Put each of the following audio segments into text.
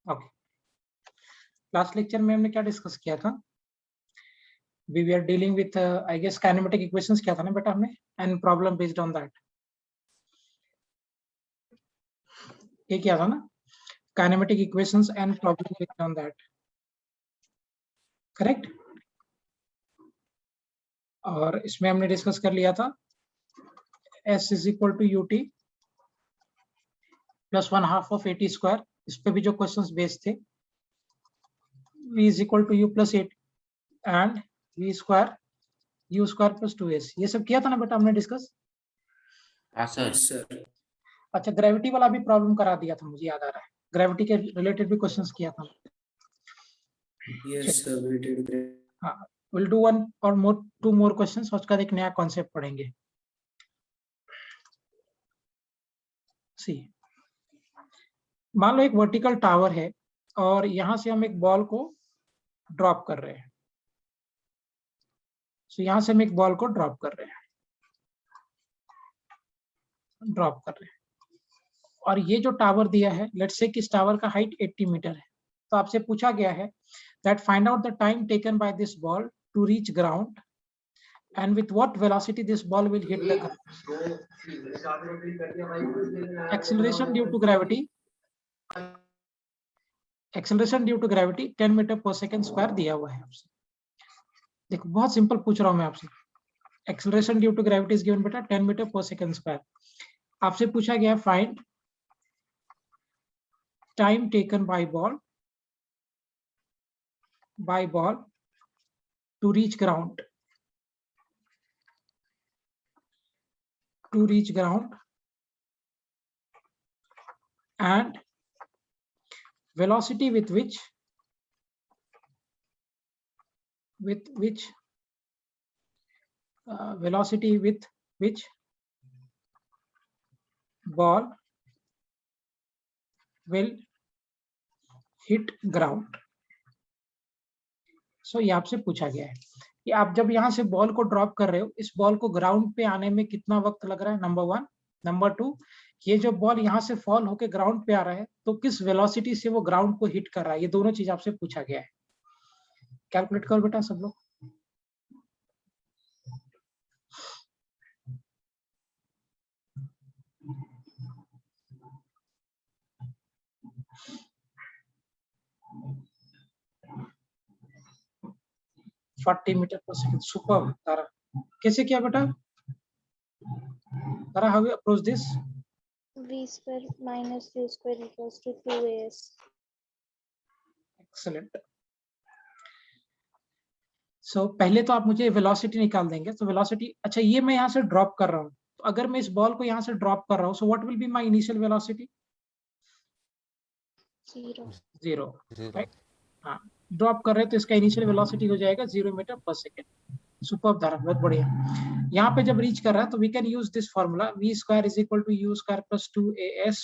Okay, last lecture में हमने क्या डिस्कस किया था? We were dealing with I guess kinematic equations किया था ना बेटा हमने, and problem based on that. ये किया था ना, kinematic equations and problem based on that, correct? और इसमें हमने डिस्कस कर लिया था S is equal to ut plus 1/2 of at square. इस पे भी जो क्वेश्चंस बेस्ड थे, v is equal to u plus 8 and v square u square plus 2s, ये सब किया था ना बेटा हमने डिस्कस? हाँ सर। अच्छा, ग्रेविटी वाला भी प्रॉब्लम करा दिया था, मुझे याद आ रहा है, ग्रेविटी के रिलेटेड भी क्वेश्चंस किया था। Yes sir, we did. हाँ, will do one or more, 2 more questions, उसके बाद एक नया कॉन्सेप्ट पढ़ेंगे। सी, मान लो एक वर्टिकल टावर है और यहां से हम एक बॉल को ड्रॉप कर रहे हैं। सो यहां से हम एक बॉल को ड्रॉप कर रहे हैं, और ये जो टावर दिया है, लेट्स से कि इस टावर का हाइट 80 मीटर है। तो आपसे पूछा गया है that find out the time taken by this ball to reach ground and with what velocity this ball will hit the ground. Acceleration due to gravity 10 metre per second square दिया हुआ है आपसे। देखो बहुत सिंपल पूछ रहा हूं मैं आपसे, acceleration due to gravity is given बेटा 10 मीटर पर सेकंड स्क्वायर। आपसे पूछा गया find time taken by ball to reach ground and velocity with which ball will hit ground. So ये आपसे पूछा गया है कि आप जब यहाँ से बॉल को ड्रॉप कर रहे हो, इस बॉल को ग्राउंड पे आने में कितना वक्त लग रहा है, नंबर 1। नंबर 2, ये जो बॉल यहाँ से फॉल होके ग्राउंड पे आ रहा है तो किस वेलोसिटी से वो ग्राउंड को हिट कर रहा है। ये दोनों चीज आपसे पूछा गया है। कैलकुलेट करो बेटा सब लोग। $40 मीटर पर सेकंड। सुपर तारा, कैसे किया बेटा? Tara, how you approach this? v square minus u square equals to 2as. Excellent. So पहले तो आप मुझे वेलोसिटी निकाल देंगे। तो वेलोसिटी, अच्छा ये मैं यहाँ से ड्रॉप कर रहा हूँ, तो अगर मैं इस बॉल को यहाँ से ड्रॉप कर रहा हूँ, so what will be my initial velocity? 0, right? हाँ, ड्रॉप कर रहे हैं तो इसका इनिशियल वेलोसिटी हो जाएगा 0 मीटर पर सेकंड। सुपर धारा, बहुत बढ़िया। यहाँ पे जब रीच कर रहा है तो we can use this formula, v square is equal to u square plus 2as।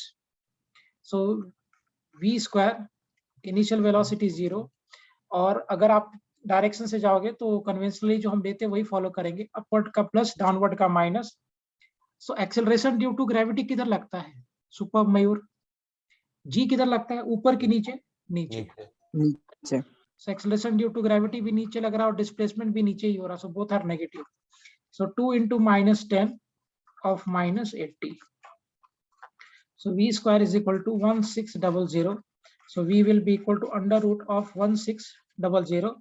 So v square initial velocity 0, और अगर आप डायरेक्शन से जाओगे तो कन्वेंशनली जो हम लेते हैं वही फॉलो करेंगे, अपवर्ड का प्लस, डाउनवर्ड का minus. So acceleration due to gravity किधर लगता है? सुपर मयूर, जी किधर लगता है, ऊपर की नीचे? नीचे। So acceleration due to gravity भी नीचे लग रहा है और डिस्प्लेसमेंट भी नीचे ही हो रहा है, so both are negative. So 2 into minus 10 of minus 80. So v square is equal to 1600. So v will be equal to under root of 1600.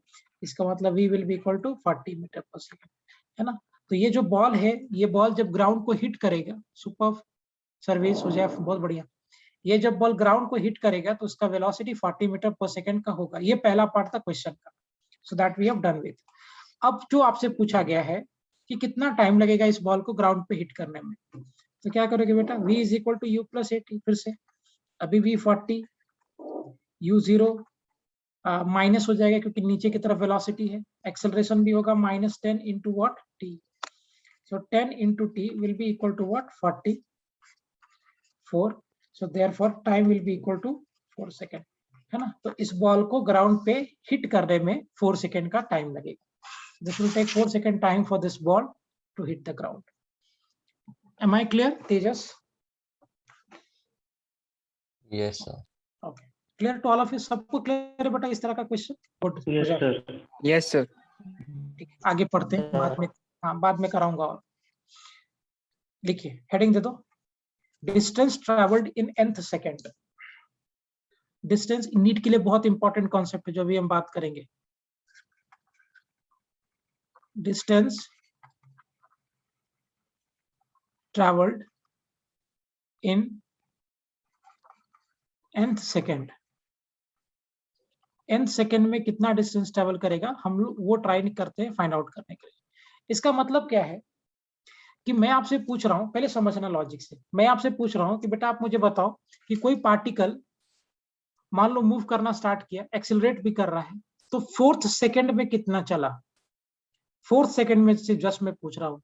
इसका मतलब v will be equal to 40 metre per second, है ना? तो ये जो ball है, ये ball जब ग्राउंड को हिट करेगा, सुपर सर्विस हो जाए, बहुत बढ़िया। ये जब बॉल ग्राउंड को हिट करेगा तो उसका वेलोसिटी 40 मीटर पर सेकंड का होगा। ये पहला पार्ट था क्वेश्चन का, so that we have done with. अब जो आपसे पूछा गया है कि कितना टाइम लगेगा इस बॉल को ग्राउंड पे हिट करने में, तो क्या करोगे बेटा? v is equal to u plus 80। फिर से अभी v 40, u 0 माइनस हो जाएगा क्योंकि नीचे की तरफ वेलोसिटी है। एक्सेलरेशन भी होगा -10 into what, t। So 10 into t will be equal to what, 44। So therefore time will be equal to 4 second, है ना? तो इस बॉल को ग्राउंड पे हिट करने में 4 सेकेंड का टाइम लगेगा। This will take 4 second time for this ball to hit the ground. Am I clear, Tejas? Yes sir. Okay. Clear to all of you? सबको क्लियर है बेटा इस तरह का क्वेश्चन? गुड। Yes sir. ठीक, आगे पढ़ते हैं, बाद में, हाँ बाद में कराऊंगा। और लिखिए, हेडिंग दे दो, distance travelled in nth second. Distance NEET के लिए बहुत इंपॉर्टेंट कॉन्सेप्ट है जो भी हम बात करेंगे। Distance travelled in nth second. nth second में कितना डिस्टेंस ट्रेवल करेगा, हम लोग वो ट्राई करते हैं फाइंड आउट करने के लिए। इसका मतलब क्या है कि मैं आपसे पूछ रहा हूं, पहले समझना लॉजिक से, मैं आपसे पूछ रहा हूं कि बेटा आप मुझे बताओ कि कोई पार्टिकल मान लो मूव करना स्टार्ट किया, एक्सेलरेट भी कर रहा है, तो 4th सेकेंड में कितना चला? 4th सेकेंड में से जस्ट मैं पूछ रहा हूं।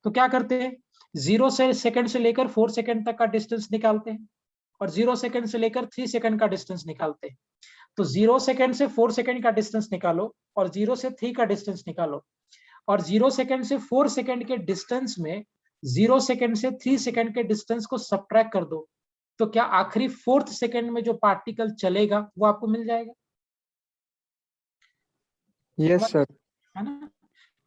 तो क्या करते हैं, 0 सेकेंड से लेकर 4 सेकेंड तक का डिस्टेंस निकालते हैं, और 0 सेकेंड से लेकर 3 सेकेंड का डिस्टेंस निकालते हैं। तो 0 सेकेंड से 4 सेकेंड का डिस्टेंस निकालो, और 0 से 3 का डिस्टेंस निकालो, और 0 सेकेंड से 4 सेकेंड के डिस्टेंस में 0 सेकेंड से 3 सेकेंड के डिस्टेंस को सब्ट्रैक्ट कर दो, तो क्या आखिरी 4th सेकेंड में जो पार्टिकल चलेगा वो आपको मिल जाएगा? Yes sir. है ना?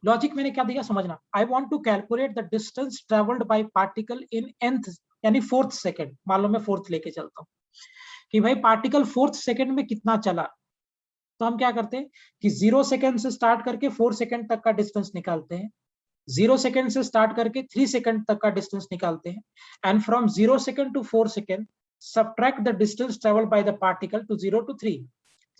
लॉजिक मैंने क्या दिया समझना। I want to calculate the distance travelled by particle in nth यानी 4th सेकेंड। मान लो मैं 4th लेके चलता हूँ कि भाई पार्टिकल 4th सेकेंड में कितना चला। तो हम क्या करते हैं कि 0 सेकेंड से स्टार्ट करके 4 सेकेंड तक का डिस्टेंस निकालते हैं, 0 सेकेंड से स्टार्ट करके 3 सेकेंड तक का डिस्टेंस निकालते हैं, and from 0 second to 4 second subtract the distance travelled by the particle to 0 to 3।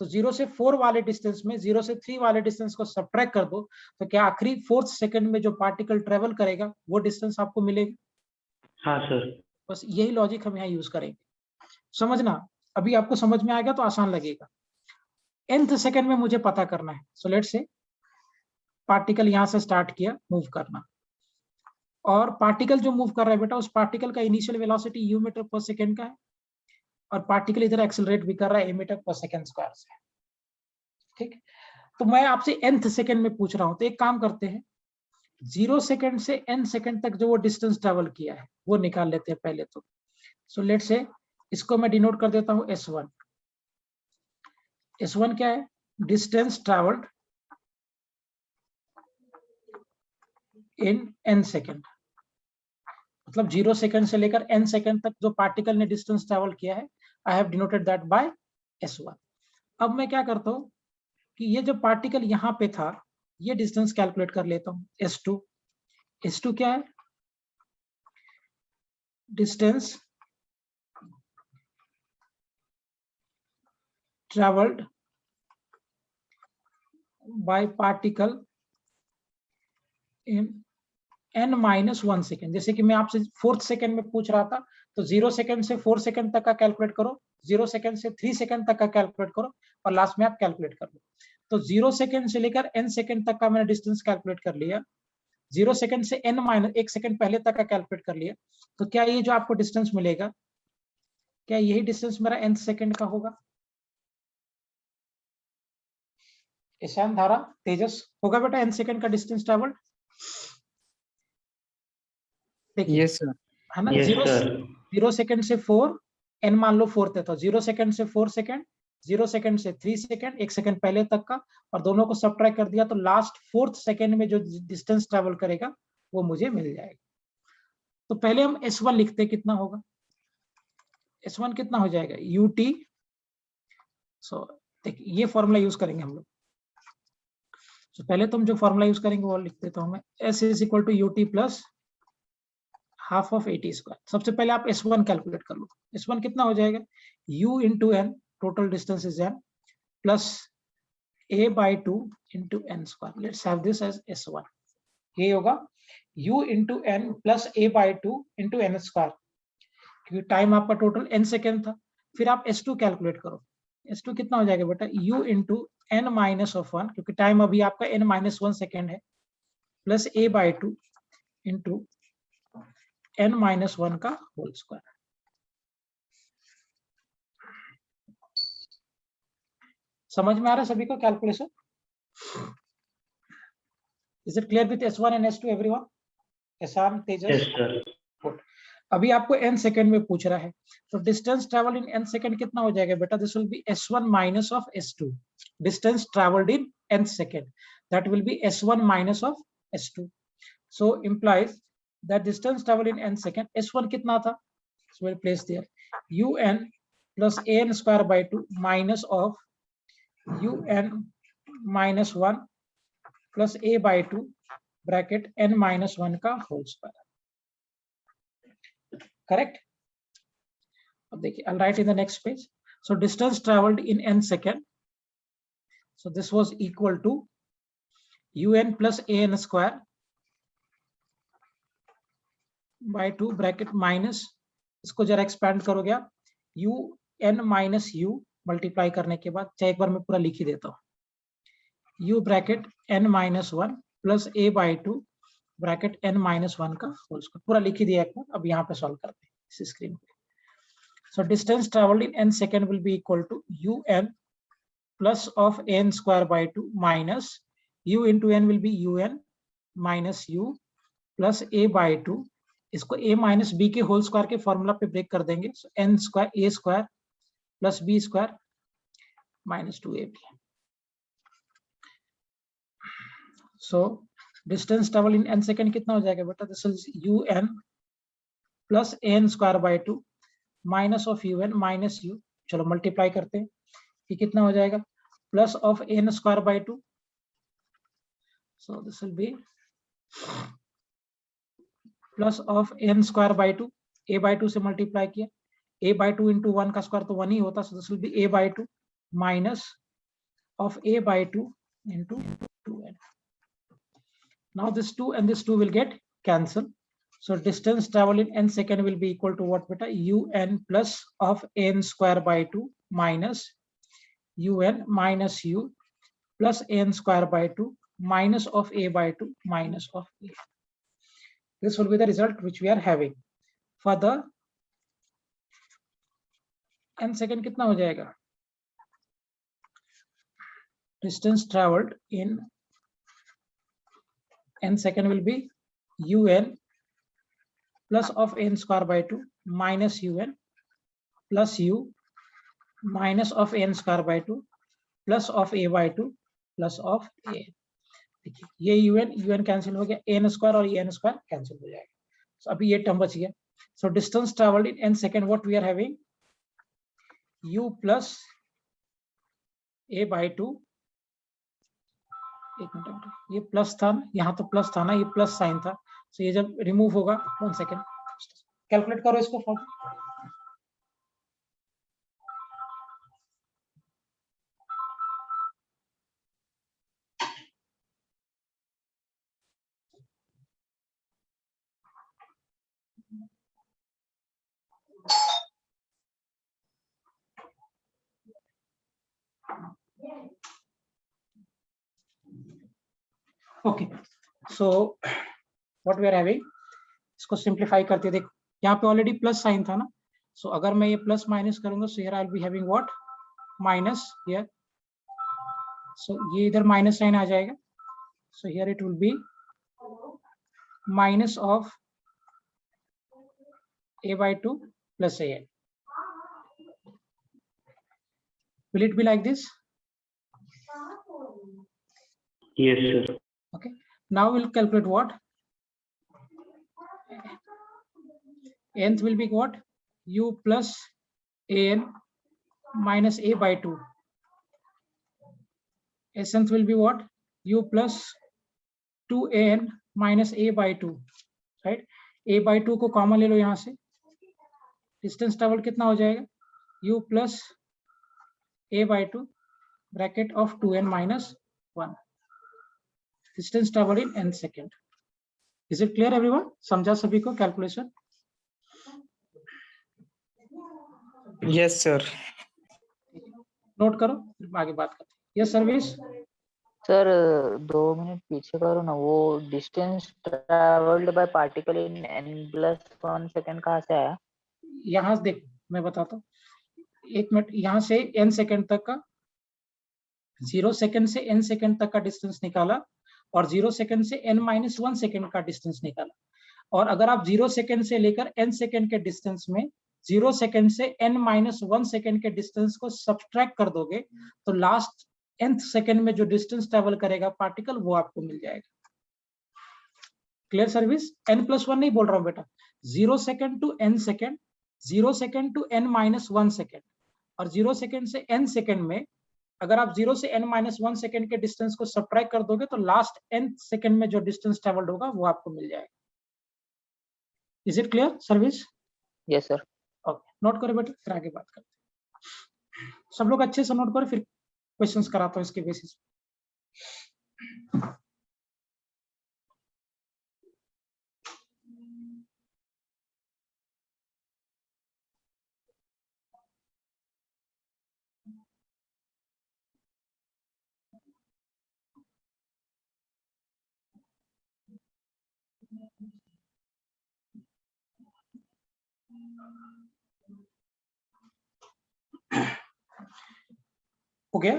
तो 0 से 4 वाले डिस्टेंस में 0 से 3 वाले डिस्टेंस को सब्ट्रैक्ट कर दो, तो क्या आखिरी 4th सेकेंड में जो पार्टिकल ट्रेवल करेगा वो डिस्टेंस आपको मिलेगा? हाँ सर। बस यही लॉजिक हम यहाँ यूज करेंगे, समझना। अभी आपको समझ में आएगा तो आसान लगेगा। nth सेकेंड में मुझे पता करना है, सो लेट्स से पार्टिकल यहां से स्टार्ट किया मूव करना, और पार्टिकल जो मूव कर रहा है बेटा, उस पार्टिकल का initial velocity u metre per second का है, और पार्टिकल इधर एक्सेलरेट भी कर रहा है a metre per second square से। ठीक, तो मैं आपसे nth सेकेंड में पूछ रहा हूं, तो एक काम करते हैं, 0 सेकेंड से n सेकेंड तक जो वो डिस्टेंस ट्रेवल किया है वो निकाल लेते हैं पहले तो। सो लेट्स से इसको मैं डिनोट कर देता हूं S1। S1 क्या है? Distance travelled in n second, मतलब 0 सेकेंड से लेकर n सेकेंड तक जो पार्टिकल ने डिस्टेंस ट्रेवल किया है, I have denoted that bye S1। अब मैं क्या करता हूं कि ये जो पार्टिकल यहाँ पे था, ये डिस्टेंस कैलकुलेट कर लेता हूं, S2। S2 क्या है? Distance travelled by particle in n-1 second. जैसे कि मैं आपसे 4th सेकेंड में पूछ रहा था, तो 0 सेकेंड से 4 सेकेंड तक का कैलकुलेट करो, 0 सेकेंड से 3 सेकेंड तक का कैलकुलेट करो, और लास्ट में आप कैलकुलेट कर लो। तो 0 सेकेंड से लेकर n सेकेंड तक का मैंने डिस्टेंस कैलकुलेट कर लिया, 0 सेकेंड से n-1 सेकेंड पहले तक का कैलकुलेट कर लिया। तो क्या ये जो आपको डिस्टेंस मिलेगा, क्या यही डिस्टेंस मेरा nth सेकेंड का होगा? ईशान, धारा, तेजस, होगा बेटा nth सेकेंड का डिस्टेंस ट्रेवल्ड? देखिए, यस सर। है ना? Yes, 0 sir. सेकेंड से 4, n मान लो 4th है, तो 0 सेकेंड से 4 सेकेंड, 0 सेकेंड से 3 सेकेंड, 1 सेकेंड पहले तक का, और दोनों को सब्ट्रैक्ट कर दिया, तो लास्ट 4th सेकेंड में जो डिस्टेंस ट्रेवल करेगा वो मुझे मिल जाएगा। तो पहले हम S1 लिखते, कितना होगा? S1 कितना हो जाएगा? ut। सो देखिए, ये फॉर्मूला यूज करेंगे हम लोग। तो पहले तुम जो फॉर्मूला यूज करेंगे वो लिख देता हूं मैं, S is equal to ut plus half of 80 square. सबसे पहले आप S1 कैलकुलेट कर लो। S1 कितना हो जाएगा? u into N, total distance is n, plus a by 2 into N square. Let's have this as S1। ये होगा u into N plus a by 2 into N square, क्योंकि टाइम आपका total n second था। फिर आप S2 calculate करो। S2 कितना हो जाएगा बेटा? u into N minus of 1, क्योंकि टाइम अभी आपका n-1 सेकेंड है, plus a by 2 into n-1 का होल स्क्वायर। समझ में आ रहा है सभी को calculation? Is it clear with S1 and S2 everyone? एहसान, तेजस? Yes, sir. अभी आपको n सेकेंड में पूछ रहा है, तो distance travel in n second कितना हो जाएगा बेटा? This will B s1 minus of s2. Distance travelled in n second, that will be s1 minus of s2. So implies that distance traveled in n second, s1 कितना था? So we'll place there un plus an square by 2 minus of un minus 1 plus a by 2 bracket n minus 1 का whole square. Correct? अब देखिए, I'll write in the next page. So distance traveled in n second. So this was equal to un plus an square by 2 bracket minus, इसको जरा expand करोगे आप, u n minus u multiply करने के बाद, चाहे एक बार मैं पूरा लिख ही देता हूँ, u bracket n minus 1 plus a by 2 bracket n minus 1 का होल स्क्वायर, पूरा लिख ही दिया एक बार. अब यहाँ पे सॉल्व करते हैं इस स्क्रीन पे. So distance travelled in n second will be equal to un plus of n square by 2 minus u into n will be un minus u plus a by 2, इसको a माइनस b के whole square के formula पे break कर देंगे. So n square a square plus b square minus 2ab. So distance travel in n second कितना हो जाएगा बेटा? This is un plus an square by 2 minus of un minus u, चलो multiply करते हैं, ये कितना हो जाएगा? Plus of n square by 2. So this will be plus of n square by 2, a by 2 से मल्टीप्लाई किया, a बाय 2 इंटू 1 का स्क्वायर तो 1 ही होता, so this will be a by 2 minus of a by 2 into 2n. Now this 2 and this 2 will get cancelled. So distance traveled in n second will be equal to what beta? Un plus of n square by 2 minus un minus u plus n square by 2 minus of a by 2 minus of a. This will be the result which we are having. For the n second कितना हो जाएगा? Distance traveled in n second will be un plus of n square by 2 minus un plus u minus of n square by 2 plus of a by 2 plus of a. देखिए ये un cancel हो गया, n square और n square cancel हो जाएगा. So अभी ये term बच गया. So distance traveled in n second, what we are having? u plus a by 2. एक मिनट, ये प्लस था ना, यहाँ तो प्लस था ना, ये प्लस साइन था. सो ये जब रिमूव होगा, 1 सेकेंड कैलकुलेट करो इसको. Okay, so what we are having, इसको सिंप्लीफाई करते देखो, यहाँ पे ऑलरेडी प्लस साइन था ना. सो अगर मैं ये प्लस माइनस करूंगा, so here I will be having what? Minus here. So ये इधर माइनस साइन आ जाएगा. So here it will be minus of a by 2 plus an. Will it be like this? Yes, sir. Okay. Now we'll calculate what? Nth will be what? U plus an minus a by 2. Nth will be what? U plus 2an minus a by 2. Right? a by 2 को common ले लो यहाँ से. Distance travel कितना हो जाएगा? u plus a by 2 bracket of 2n minus 1. Distance traveled in n second. Is it clear everyone? समझा सभी को कैलकुलेशन? Yes, sir. नोट करो, फिर आगे बात करते हैं. Yes service. सर 2 मिनट पीछे करो ना, वो डिस्टेंस ट्रैवल्ड बाय पार्टिकल इन n+1 सेकंड कहाँ से आया? यहाँ से देख, मैं बताता हूँ, 1 मिनट. यहाँ से n सेकंड तक का, 0 सेकंड से n सेकंड तक का डिस्टेंस निकाला और 0 सेकंड से n-1 सेकंड का डिस्टेंस निकाला. और अगर आप 0 सेकेंड से लेकर n सेकेंड के डिस्टेंस में 0 सेकेंड से n-1 सेकेंड के डिस्टेंस को सब्ट्रैक्ट कर दोगे तो लास्ट nth सेकेंड में जो डिस्टेंस ट्रेवल करेगा पार्टिकल वो आपको मिल जाएगा। Clear service? n+1 नहीं बोल रहा हूं बेटा, 0 second to n second, 0 second to n-1 second, और 0 सेकेंड से n सेकेंड में अगर आप 0 से n-1 सेकेंड के डिस्टेंस को सब्ट्रैक्ट कर दोगे तो लास्ट n सेकेंड में जो डिस्टेंस ट्रेवल्ड होगा वो आपको मिल जाएगा। Is it clear service? Yes sir. Okay, note करो बेटा, फिर आगे बात करते हैं। सब लोग अच्छे से नोट करो, फिर क्वेश्चंस कराता हूं इसके बेसिस। हो गया?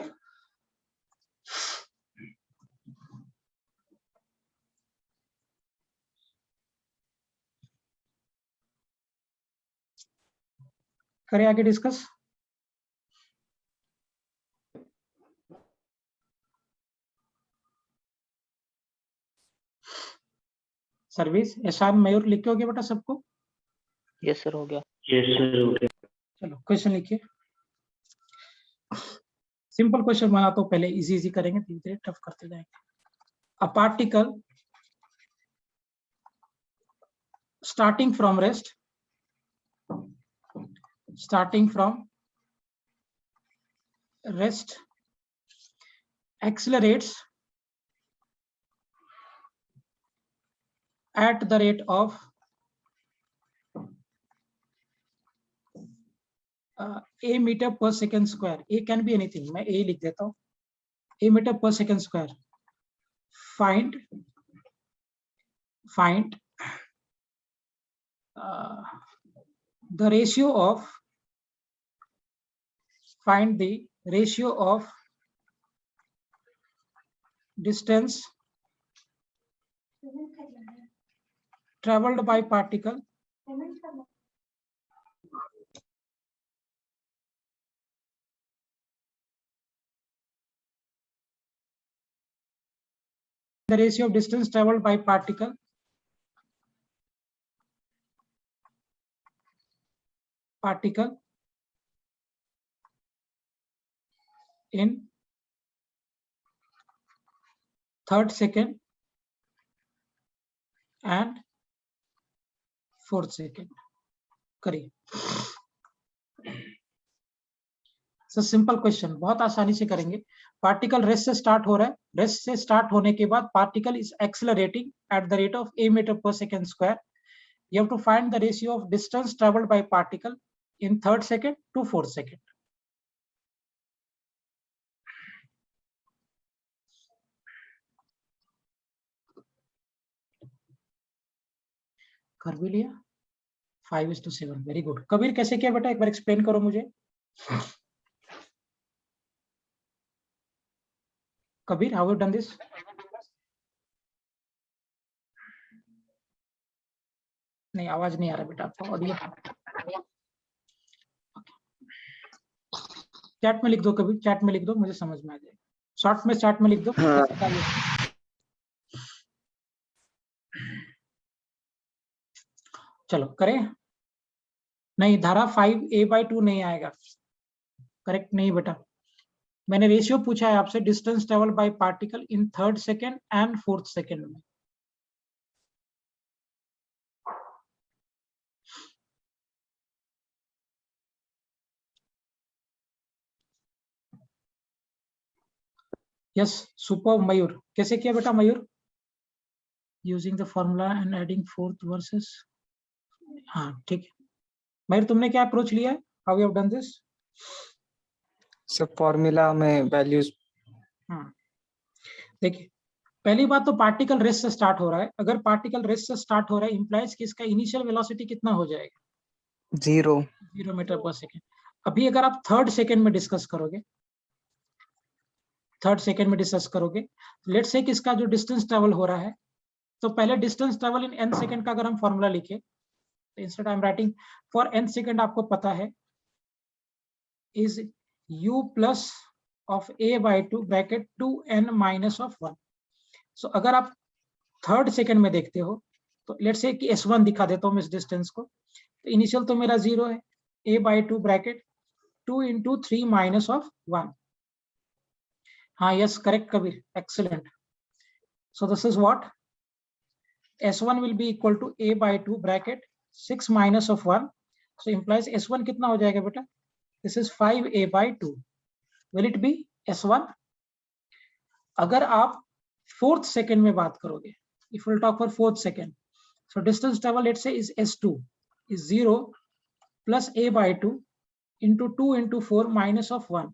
करें आगे डिस्कस। सर्विस एहसान मयूर लिख के हो गया बेटा सबको? यस सर हो गया। Yes, sir. Okay. चलो क्वेश्चन लिखिए। सिंपल क्वेश्चन बना तो पहले इजी इजी करेंगे, धीरे धीरे टफ करते जाएंगे। A particle starting from rest accelerates at the rate of a meter per second square. A can be anything, मैं a लिख देता हूँ, a meter per second square. Find the ratio of distance traveled by particle in third second and fourth second। करिए। Simple question, बहुत आसानी से करेंगे। Particle rest से स्टार्ट हो रहा है, रेस्ट से स्टार्ट होने के बाद particle is accelerating at the rate of a meter per second square। You have to find the ratio of distance traveled by particle in third second to fourth second। कर भी लिया? 5:7, very good. Kabir कैसे किया बेटा, एक बार explain करो मुझे। Kabir, how have done this? नहीं, आवाज नहीं आ रहा बेटा आपको, ऑडियो। चैट में लिख दो, कबीर चैट में लिख दो, मुझे समझ में आ जाएगा। शॉर्ट में चैट में लिख दो। चलो करें। नहीं, धारा 5a/2 नहीं आएगा, करेक्ट नहीं बेटा। मैंने रेशियो पूछा है आपसे, distance travel by particle in third second and fourth second में। यस सुपर मयूर, कैसे किया बेटा Mayur? Using the formula and adding fourth versus. हाँ ठीक है मयूर, तुमने क्या अप्रोच लिया है? How you have done this? सब फॉर्मूला में वैल्यूज। देखिए, पहली बात तो पार्टिकल रेस्ट से स्टार्ट हो रहा है। अगर पार्टिकल रेस्ट से स्टार्ट हो रहा है इंप्लाइज कि इसका इनिशियल वेलोसिटी कितना हो जाएगा? 0 मीटर पर सेकेंड। अभी अगर आप थर्ड सेकेंड में डिस्कस करोगे, लेट्स से कि इसका जो डिस्टेंस ट्रेवल हो रहा है तो पहले distance travel in n second का अगर हम फॉर्मूला लिखे तो instead I am writing for n second, आपको पता है is u plus of a by 2 bracket 2n minus of 1. सो अगर आप थर्ड सेकंड में देखते हो तो लेट्स से कि s1 दिखा देता हूं मैं इस डिस्टेंस को, तो इनिशियल तो मेरा 0 है, a by 2 bracket 2 into 3 minus of 1. हाँ, yes, correct Kabir, excellent. So this is what s1 will be equal to a by 2 bracket 6 minus of 1. So implies s1 कितना हो जाएगा बेटा? This is 5a by 2. Will it be s1? अगर आप fourth second में बात करोगे, if we'll talk for fourth second, so distance travel let's say is s2 is 0 plus a by 2 into 2 into 4 minus of 1,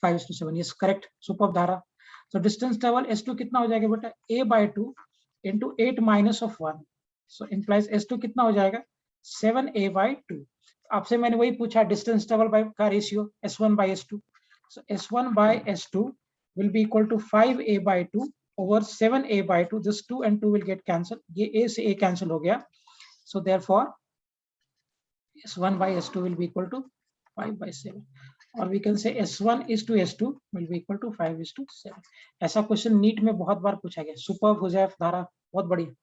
5:7. yes, correct, superb धारा. so distance travel s2 कितना हो जाएगा बेटा? a by 2 into 8 minus of 1. so implies s2 कितना हो जाएगा? 7a by 2. आपसे मैंने वही पूछा डिस्टेंस ट्रेवल बाय का ratio s1 by s2. so s1 by s2 will be equal to 5a by 2 over 7a by 2. this 2 and 2 will get cancelled. ये a से a cancel हो गया. so therefore s1 by s2 will be equal to 5 by 7. or we can say s1 is to s2 will be equal to 5 is to 7. ऐसा question NEET में बहुत बार पूछा गया. Super Huzaif धारा, बहुत बढ़िया.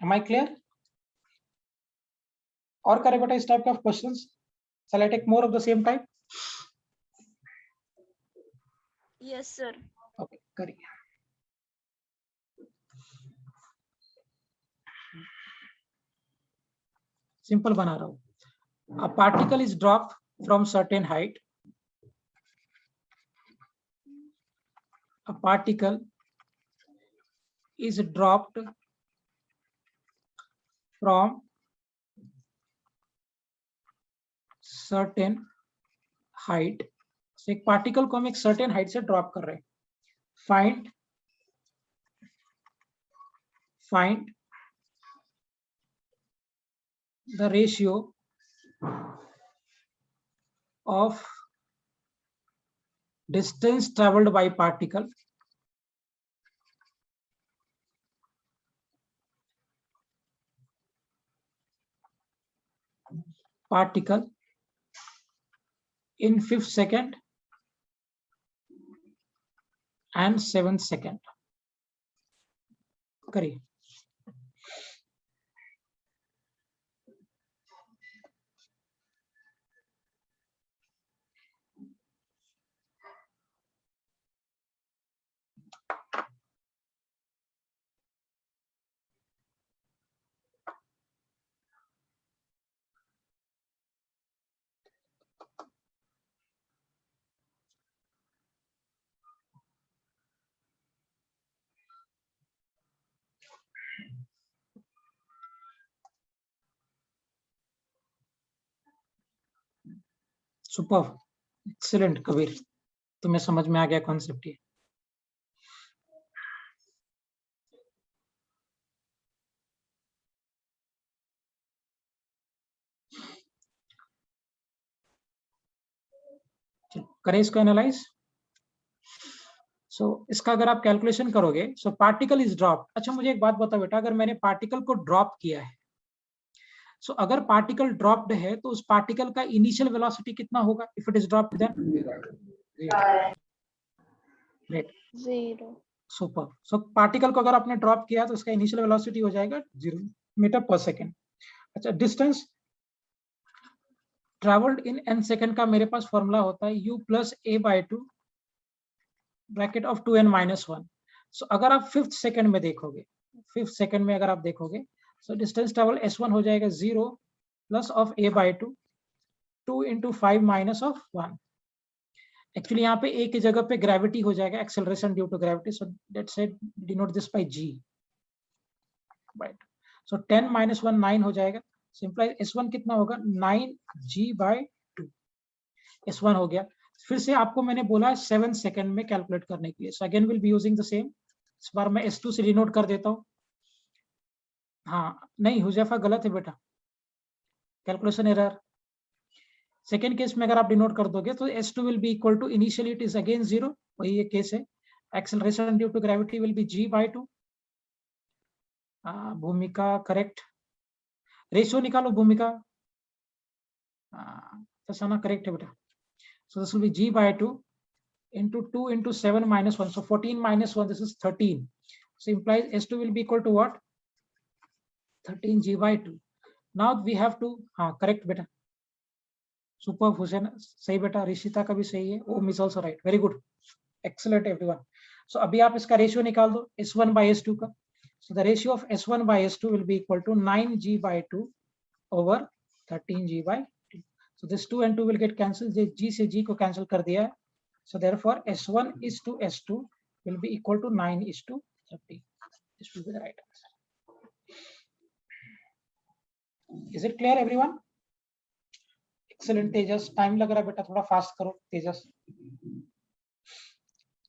Am I clear? और करें बेटा इस टाइप का questions? Shall I take more of the same type? Yes, sir. Okay, करिए. सिंपल बना रहा हूं. A particle is dropped from certain height. A particle is dropped from certain height. so एक पार्टिकल को हम एक सर्टेन हाइट से drop कर रहे हैं. Find the ratio of distance traveled by particle in 5th second and 7th second. करिए. Super, excellent Kabir, तुम्हें समझ में आ गया कॉन्सेप्ट ये. करें इसको एनालाइज. सो इसका अगर आप कैलकुलेशन करोगे, सो पार्टिकल इज ड्रॉप. अच्छा मुझे एक बात बताओ बेटा, अगर मैंने पार्टिकल को ड्रॉप किया है, सो अगर पार्टिकल ड्रॉप्ड है तो उस पार्टिकल का इनिशियल वेलोसिटी कितना होगा? If it is dropped then right, 0. Super. So particle को अगर आपने ड्रॉप किया तो उसका इनिशियल वेलोसिटी हो जाएगा 0 मीटर पर सेकेंड. अच्छा, distance travelled in n second का मेरे पास फॉर्मूला होता है u plus a by 2 bracket of 2n minus 1. सो अगर आप 5th सेकंड में देखोगे, 5th सेकंड में अगर आप देखोगे, सो डिस्टेंस ट्रेवल s1 हो जाएगा 0 plus of a by 2 2 into 5 minus of 1. Actually यहाँ पे a की जगह पे ग्रेविटी हो जाएगा, acceleration due to gravity. So let's say denote this by g, right. So 10 minus 1 9 हो जाएगा. सिंपल s1 कितना होगा? 9g by 2. s1 हो गया. फिर से आपको मैंने बोला 7 सेकंड में कैलकुलेट करने के लिए, so again will be using the same. इस बार मैं S2 से डिनोट कर देता हूँ। हाँ नहीं हुजैफा गलत है बेटा, कैलकुलेशन एरर। सेकेंड केस में अगर आप डिनोट कर दोगे तो S2 will be equal to, initially it is again 0, वही ये केस है। Acceleration due to gravity will be g/2। Bhumika correct. Ratio निकालो भूमिका। फसाना करेक्ट है बेटा। सो this will be g/2 into 2 into 7 minus 1, so 14 minus 1, this is 13, so implies S2 will be equal to what? 13 g/2. now we have to, correct beta, super Hussein सही बेटा, रिशिता का भी सही है, ओम is also right, very good, excellent everyone. so अभी आप इसका ratio निकाल दो S1 by S2 का, so the ratio of S1 by S2 will be equal to 9g/2 over 13g/2. so this 2 and 2 will get cancelled, g से g को cancel कर दिया है, so therefore S1 is to S2 will be equal to 9 is to 30. This will be the right answer. Is it clear everyone? Excellent Tejas, time लग रहा है बेटा, थोड़ा फास्ट करो तेजस।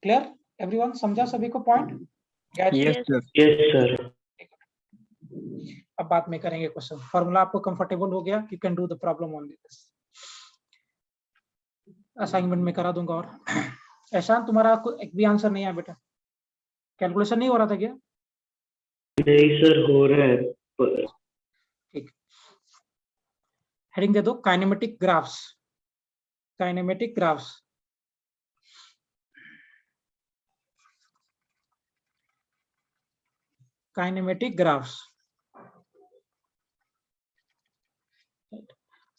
क्लियर एवरीवन, समझा सभी को point? Yes, sir. Yes, sir. अब बात में करेंगे क्वेश्चन। फॉर्मूला आपको कंफर्टेबल हो गया, you can do the problem only this. Assignment में करा दूंगा। और ऐशान तुम्हारा एक भी आंसर नहीं आया बेटा, कैलकुलेशन नहीं हो रहा था क्या? नहीं सर, हो रहा है ठीक, हेडिंग दे दो kinematic graphs. Kinematic graphs, kinematic graphs.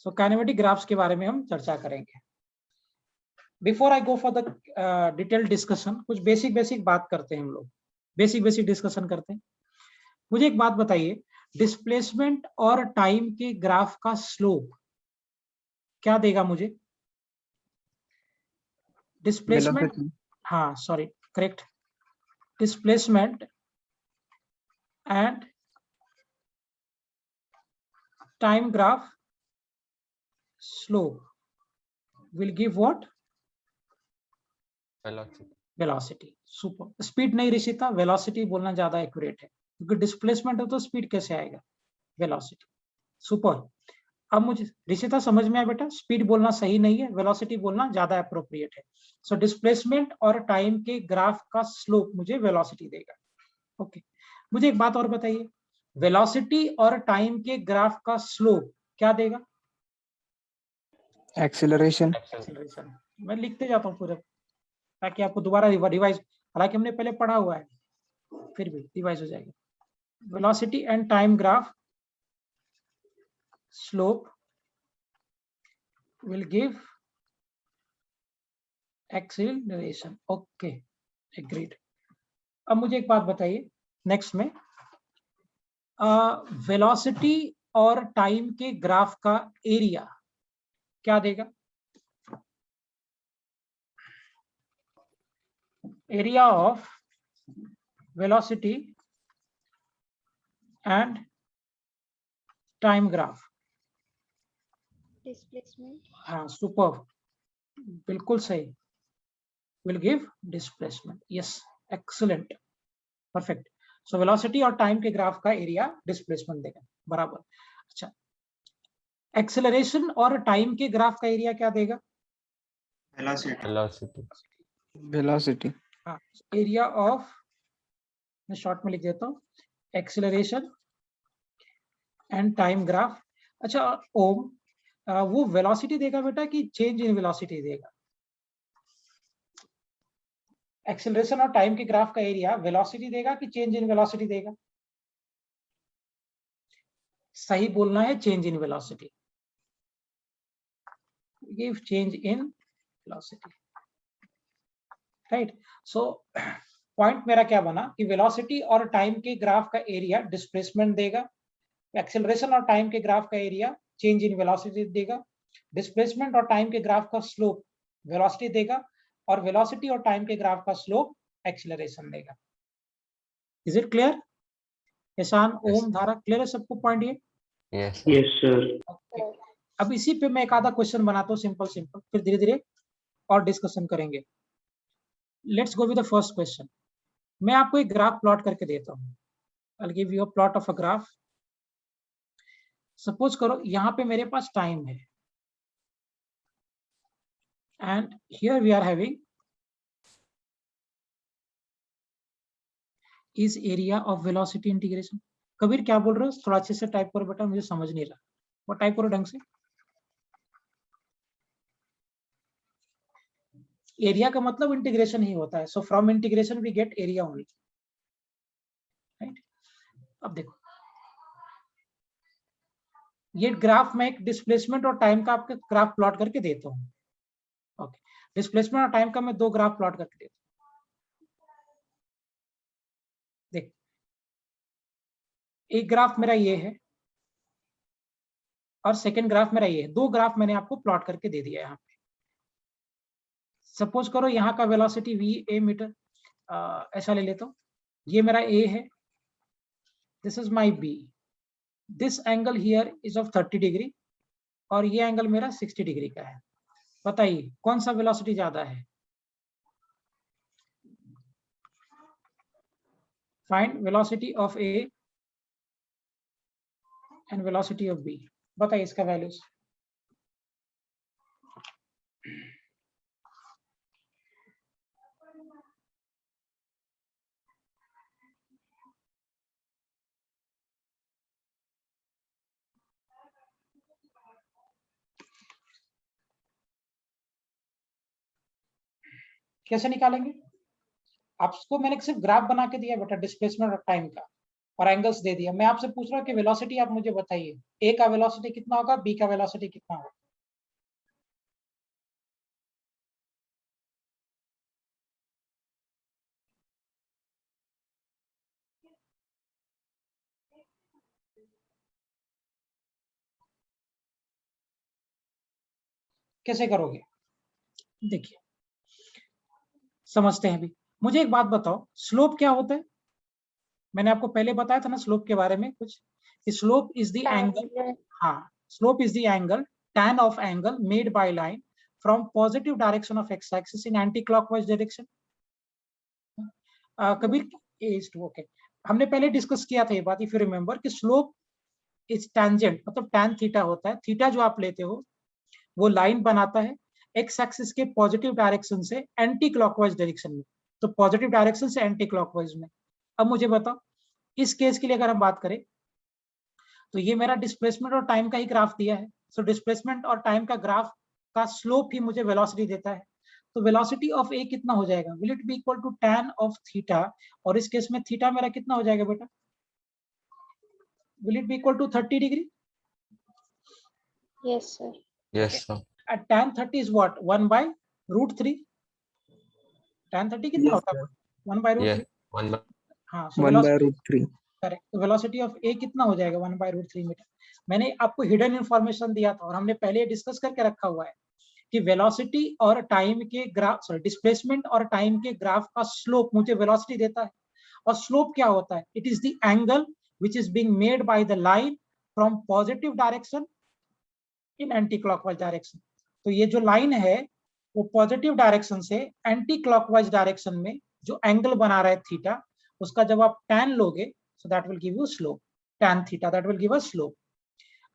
So kinematic graphs के बारे में हम चर्चा करेंगे। Before I go for the detail discussion, कुछ बेसिक बात करते हैं हम लोग, बेसिक डिस्कशन करते हैं। मुझे एक बात बताइए, डिस्प्लेसमेंट और टाइम के ग्राफ का स्लोप क्या देगा मुझे? डिस्प्लेसमेंट, हाँ sorry correct, displacement and time graph slope will give what? Velocity. Super. Speed नहीं रिशिता, वेलोसिटी बोलना ज्यादा एक्यूरेट है, क्योंकि डिस्प्लेसमेंट हो तो स्पीड कैसे आएगा? वेलोसिटी। सुपर। अब मुझे रिशिता समझ में आया बेटा, स्पीड बोलना सही नहीं है, वेलोसिटी बोलना ज्यादा अप्रोप्रिएट है। सो डिस्प्लेसमेंट और टाइम के ग्राफ का स्लोप मुझे वेलोसिटी देगा। ओके, मुझे एक बात और बताइए, वेलोसिटी और टाइम के ग्राफ का स्लोप क्या देगा? एक्सेलरेशन। एक्सेलरेशन। मैं लिखते जाता हूँ पूरा ताकि आपको दोबारा रिवाइज, हालांकि हमने पहले पढ़ा हुआ है, फिर भी रिवाइज हो जाएगा। Velocity and time graph slope will give acceleration. Okay, agreed. अब मुझे एक बात बताइए, नेक्स्ट में वेलोसिटी और टाइम के ग्राफ का एरिया क्या देगा? Area of velocity and time graph. Displacement. हाँ सुपर, बिल्कुल सही, will give displacement. Yes, excellent, perfect. So velocity और टाइम के ग्राफ का एरिया डिस्प्लेसमेंट देगा, बराबर। अच्छा, एक्सेलरेशन और टाइम के ग्राफ का एरिया क्या देगा? वेलोसिटी। हाँ, एरिया ऑफ, मैं शॉर्ट में लिख देता हूँ, एक्सेलरेशन एंड टाइम ग्राफ। अच्छा ओम, वो वेलोसिटी देगा बेटा कि चेंज इन वेलोसिटी देगा? एक्सेलरेशन और टाइम के ग्राफ का एरिया वेलोसिटी देगा कि चेंज इन वेलोसिटी देगा? सही बोलना है change in velocity, give change in velocity, right. So point मेरा क्या बना कि वेलोसिटी और टाइम के ग्राफ का एरिया डिस्प्लेसमेंट देगा, एक्सेलरेशन और टाइम के ग्राफ का एरिया चेंज इन वेलोसिटी देगा, डिस्प्लेसमेंट और टाइम के ग्राफ का स्लोप वेलोसिटी देगा, और वेलोसिटी और टाइम के ग्राफ का स्लोप एक्सेलरेशन देगा। Is it clear? Ishan, Om, Dhara, clear है सबको पॉइंट ये? Yes sir. अब इसी पे मैं एक आधा क्वेश्चन बनाता हूँ, सिंपल, फिर धीरे धीरे और डिस्कशन करेंगे। Let's go with the first question. मैं आपको एक ग्राफ प्लॉट करके देता हूँ। I'll give you a plot of a graph. Suppose करो यहाँ पे मेरे पास टाइम है and here we are having is area of velocity integration. Kabir क्या बोल रहे हो? थोड़ा अच्छे से टाइप करो बेटा, मुझे समझ नहीं रहा। वो टाइप करो ढंग से। एरिया का मतलब इंटीग्रेशन ही होता है। So from integration we get area only, right? अब देखो ये ग्राफ में एक डिस्प्लेसमेंट और टाइम का आपके ग्राफ प्लॉट करके देता हूँ। ओके, डिस्प्लेसमेंट और टाइम का मैं 2 ग्राफ प्लॉट करके देता हूँ। देख, एक ग्राफ मेरा ये है और सेकेंड ग्राफ मेरा ये है। 2 ग्राफ मैंने आपको प्लॉट करके दे दिया यहाँ पे। सपोज करो यहाँ का वेलोसिटी v a मीटर, ऐसा ले लेता हूँ। ये मेरा a है, this is my b, this angle here is of 30 degree और ये एंगल मेरा 60 डिग्री का है। बताइए कौन सा वेलोसिटी ज्यादा है? Find velocity of a and velocity of b। बताइए इसका वैल्यूज। कैसे निकालेंगे? आपको मैंने सिर्फ ग्राफ बना के दिया बेटा, डिस्प्लेसमेंट और टाइम का, और एंगल्स दे दिया। मैं आपसे पूछ रहा हूँ कि वेलोसिटी आप मुझे बताइए, ए का वेलोसिटी कितना होगा, बी का वेलोसिटी कितना होगा? कैसे करोगे? देखिए समझते हैं भी। मुझे एक बात बताओ, स्लोप क्या होता है? मैंने आपको पहले बताया था ना स्लोप के बारे में कुछ। स्लोप इज द एंगल, हाँ, slope is the angle tan of angle made by line from positive direction of x axis in anti clockwise direction. Kabir is to okay, हमने पहले डिस्कस किया था ये बात, इफ यू रिमेंबर, कि slope is tangent, मतलब tan theta होता है। थीटा जो आप लेते हो वो लाइन बनाता है एक्स एक्सिस के पॉजिटिव डायरेक्शन से एंटी क्लॉकवाइज डायरेक्शन में, तो पॉजिटिव डायरेक्शन से एंटी क्लॉकवाइज में। अब मुझे बताओ इस केस के लिए अगर हम बात करें तो ये मेरा डिस्प्लेसमेंट और टाइम का ही ग्राफ दिया है। सो डिस्प्लेसमेंट और टाइम का ग्राफ का स्लोप ही मुझे वेलोसिटी देता है। तो वेलोसिटी ऑफ ए कितना हो जाएगा? Will it be equal to tan of theta, और इस केस में थीटा मेरा कितना हो जाएगा बेटा? Will it be equal to 30 degree? Yes, sir. Yes, sir. At tan 30 is what? 1 by root 3. tan 30 कितना होता है? 1 by root Yeah. 3. One by हाँ, 1 by root 3. करेक्ट। तो वेलोसिटी ऑफ ए कितना हो जाएगा? 1 by root 3 मीटर। मैंने आपको हिडन इंफॉर्मेशन दिया था और हमने पहले डिस्कस करके रखा हुआ है कि वेलोसिटी और टाइम के ग्राफ, सॉरी, डिस्प्लेसमेंट और टाइम के ग्राफ का स्लोप मुझे वेलोसिटी देता है। और स्लोप क्या होता है? It is the angle which is being made by the line from positive direction in anti clockwise direction. तो ये जो लाइन है वो पॉजिटिव डायरेक्शन से एंटी क्लॉकवाइज डायरेक्शन में जो एंगल बना रहा है थीटा, उसका जब आप tan लोगे, so that will give you slope, tan theta, that will give us slope.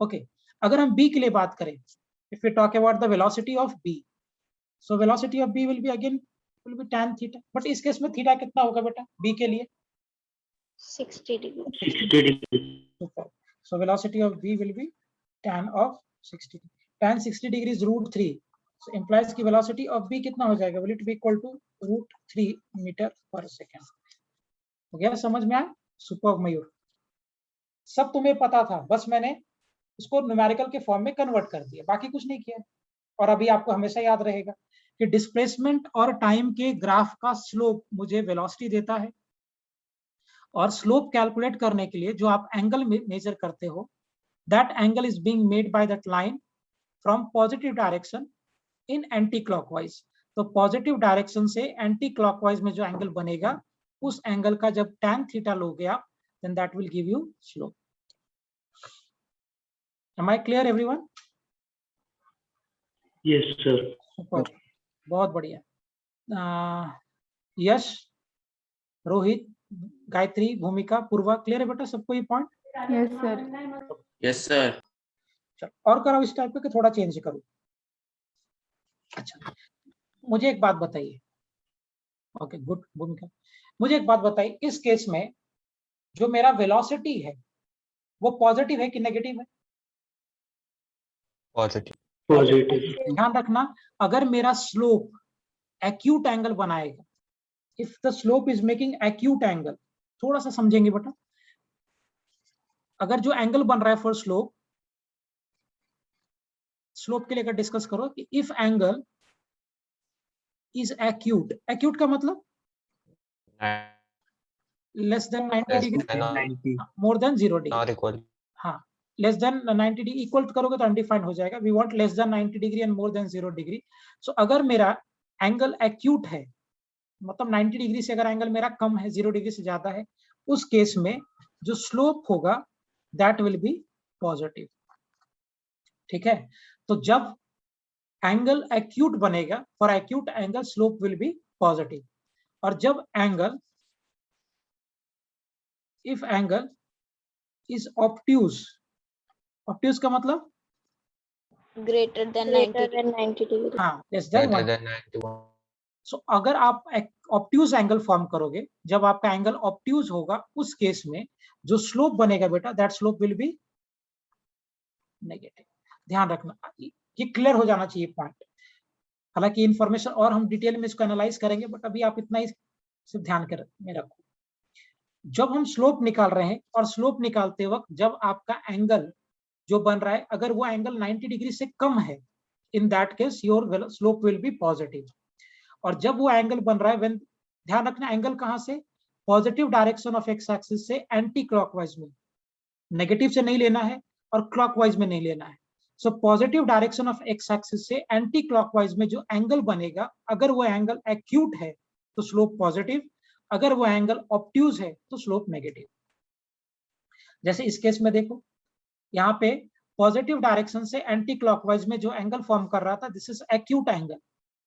Okay, अगर हम b के लिए बात करें, if we talk about the velocity of b, so velocity of b will be again will be tan theta, but इस case में theta कितना होगा बेटा b के लिए? 60 degree. 60 degree. Super. So velocity of b will be tan of 60. Tan 60 degree is root 3. So implies कि velocity of b कितना हो जाएगा? Will it be equal to root 3 meter per second? हो गया समझ में आया? सुपर मयूर, सब तुम्हें पता था, बस मैंने उसको न्यूमेरिकल के फॉर्म में कन्वर्ट कर दिया, बाकी कुछ नहीं किया। और अभी आपको हमेशा याद रहेगा कि डिस्प्लेसमेंट और टाइम के ग्राफ का स्लोप मुझे वेलोसिटी देता है, और स्लोप कैलकुलेट करने के लिए जो आप एंगल मेजर करते हो, that angle is being made by that line from positive direction in anti clockwise. तो पॉजिटिव डायरेक्शन से एंटी क्लॉकवाइज में जो एंगल बनेगा, उस एंगल का जब tan थीटा लोगे आप, then that will give you slope. Am I clear everyone? Yes, sir. Super. बहुत बढ़िया। यश, रोहित, गायत्री, भूमिका, पूर्वा, क्लियर है बेटा सबको ये point? Yes sir. Yes sir. चलो और कराओ इस टाइप पे कि थोड़ा चेंज करो। अच्छा मुझे एक बात बताइए, ओके गुड भूमिका, मुझे एक बात बताइए, इस केस में जो मेरा वेलोसिटी है वो पॉजिटिव है कि नेगेटिव है? पॉजिटिव। पॉजिटिव। ध्यान रखना, अगर मेरा स्लोप एक्यूट एंगल बनाएगा, if the slope is making acute angle, थोड़ा सा समझेंगे बेटा, अगर जो एंगल बन रहा है फॉर स्लोप, स्लोप के लिए डिस्कस करो कि if angle is acute, acute का मतलब less than 90 degree, more than 0 degree, हाँ लेस देन 90 डिग्री, इक्वल करोगे तो अनडिफाइंड हो जाएगा, we want less than 90 degree and more than 0 degree. So अगर मेरा एंगल एक्यूट है, मतलब 90 डिग्री से अगर एंगल मेरा कम है, 0 डिग्री से ज्यादा है, उस केस में जो स्लोप होगा दैट विल बी पॉजिटिव। ठीक है, तो जब एंगल एक्यूट बनेगा, for acute angle slope will be positive, और जब angle, if angle is obtuse, obtuse का मतलब greater than 90 degree. हाँ लेस देन 1। सो अगर आप ऑब्ट्यूज एंगल फॉर्म करोगे, जब आपका एंगल ऑब्ट्यूज होगा, उस केस में जो स्लोप बनेगा बेटा, that slope will be negative. ध्यान रखना, ये क्लियर हो जाना चाहिए पॉइंट। हालांकि इंफॉर्मेशन और हम डिटेल में इसको एनालाइज करेंगे, बट अभी आप इतना ही सिर्फ ध्यान में रखो। जब हम स्लोप निकाल रहे हैं, और स्लोप निकालते वक्त जब आपका एंगल जो बन रहा है, अगर वो एंगल 90 डिग्री से कम है, in that case your slope will be positive. और जब वो एंगल बन रहा है, व्हेन, ध्यान रखना एंगल कहां से, positive direction of x axis से एंटी क्लॉकवाइज में, नेगेटिव से नहीं लेना है और क्लॉकवाइज में नहीं लेना है। So positive direction of x axis से एंटी क्लॉकवाइज में जो एंगल बनेगा, अगर वो एंगल एक्यूट है तो स्लोप पॉजिटिव, अगर वो एंगल ऑब्ट्यूज है तो स्लोप नेगेटिव। जैसे इस केस में देखो, यहाँ पे पॉजिटिव डायरेक्शन से एंटी क्लॉकवाइज में जो एंगल फॉर्म कर रहा था, दिस इज एक्यूट एंगल,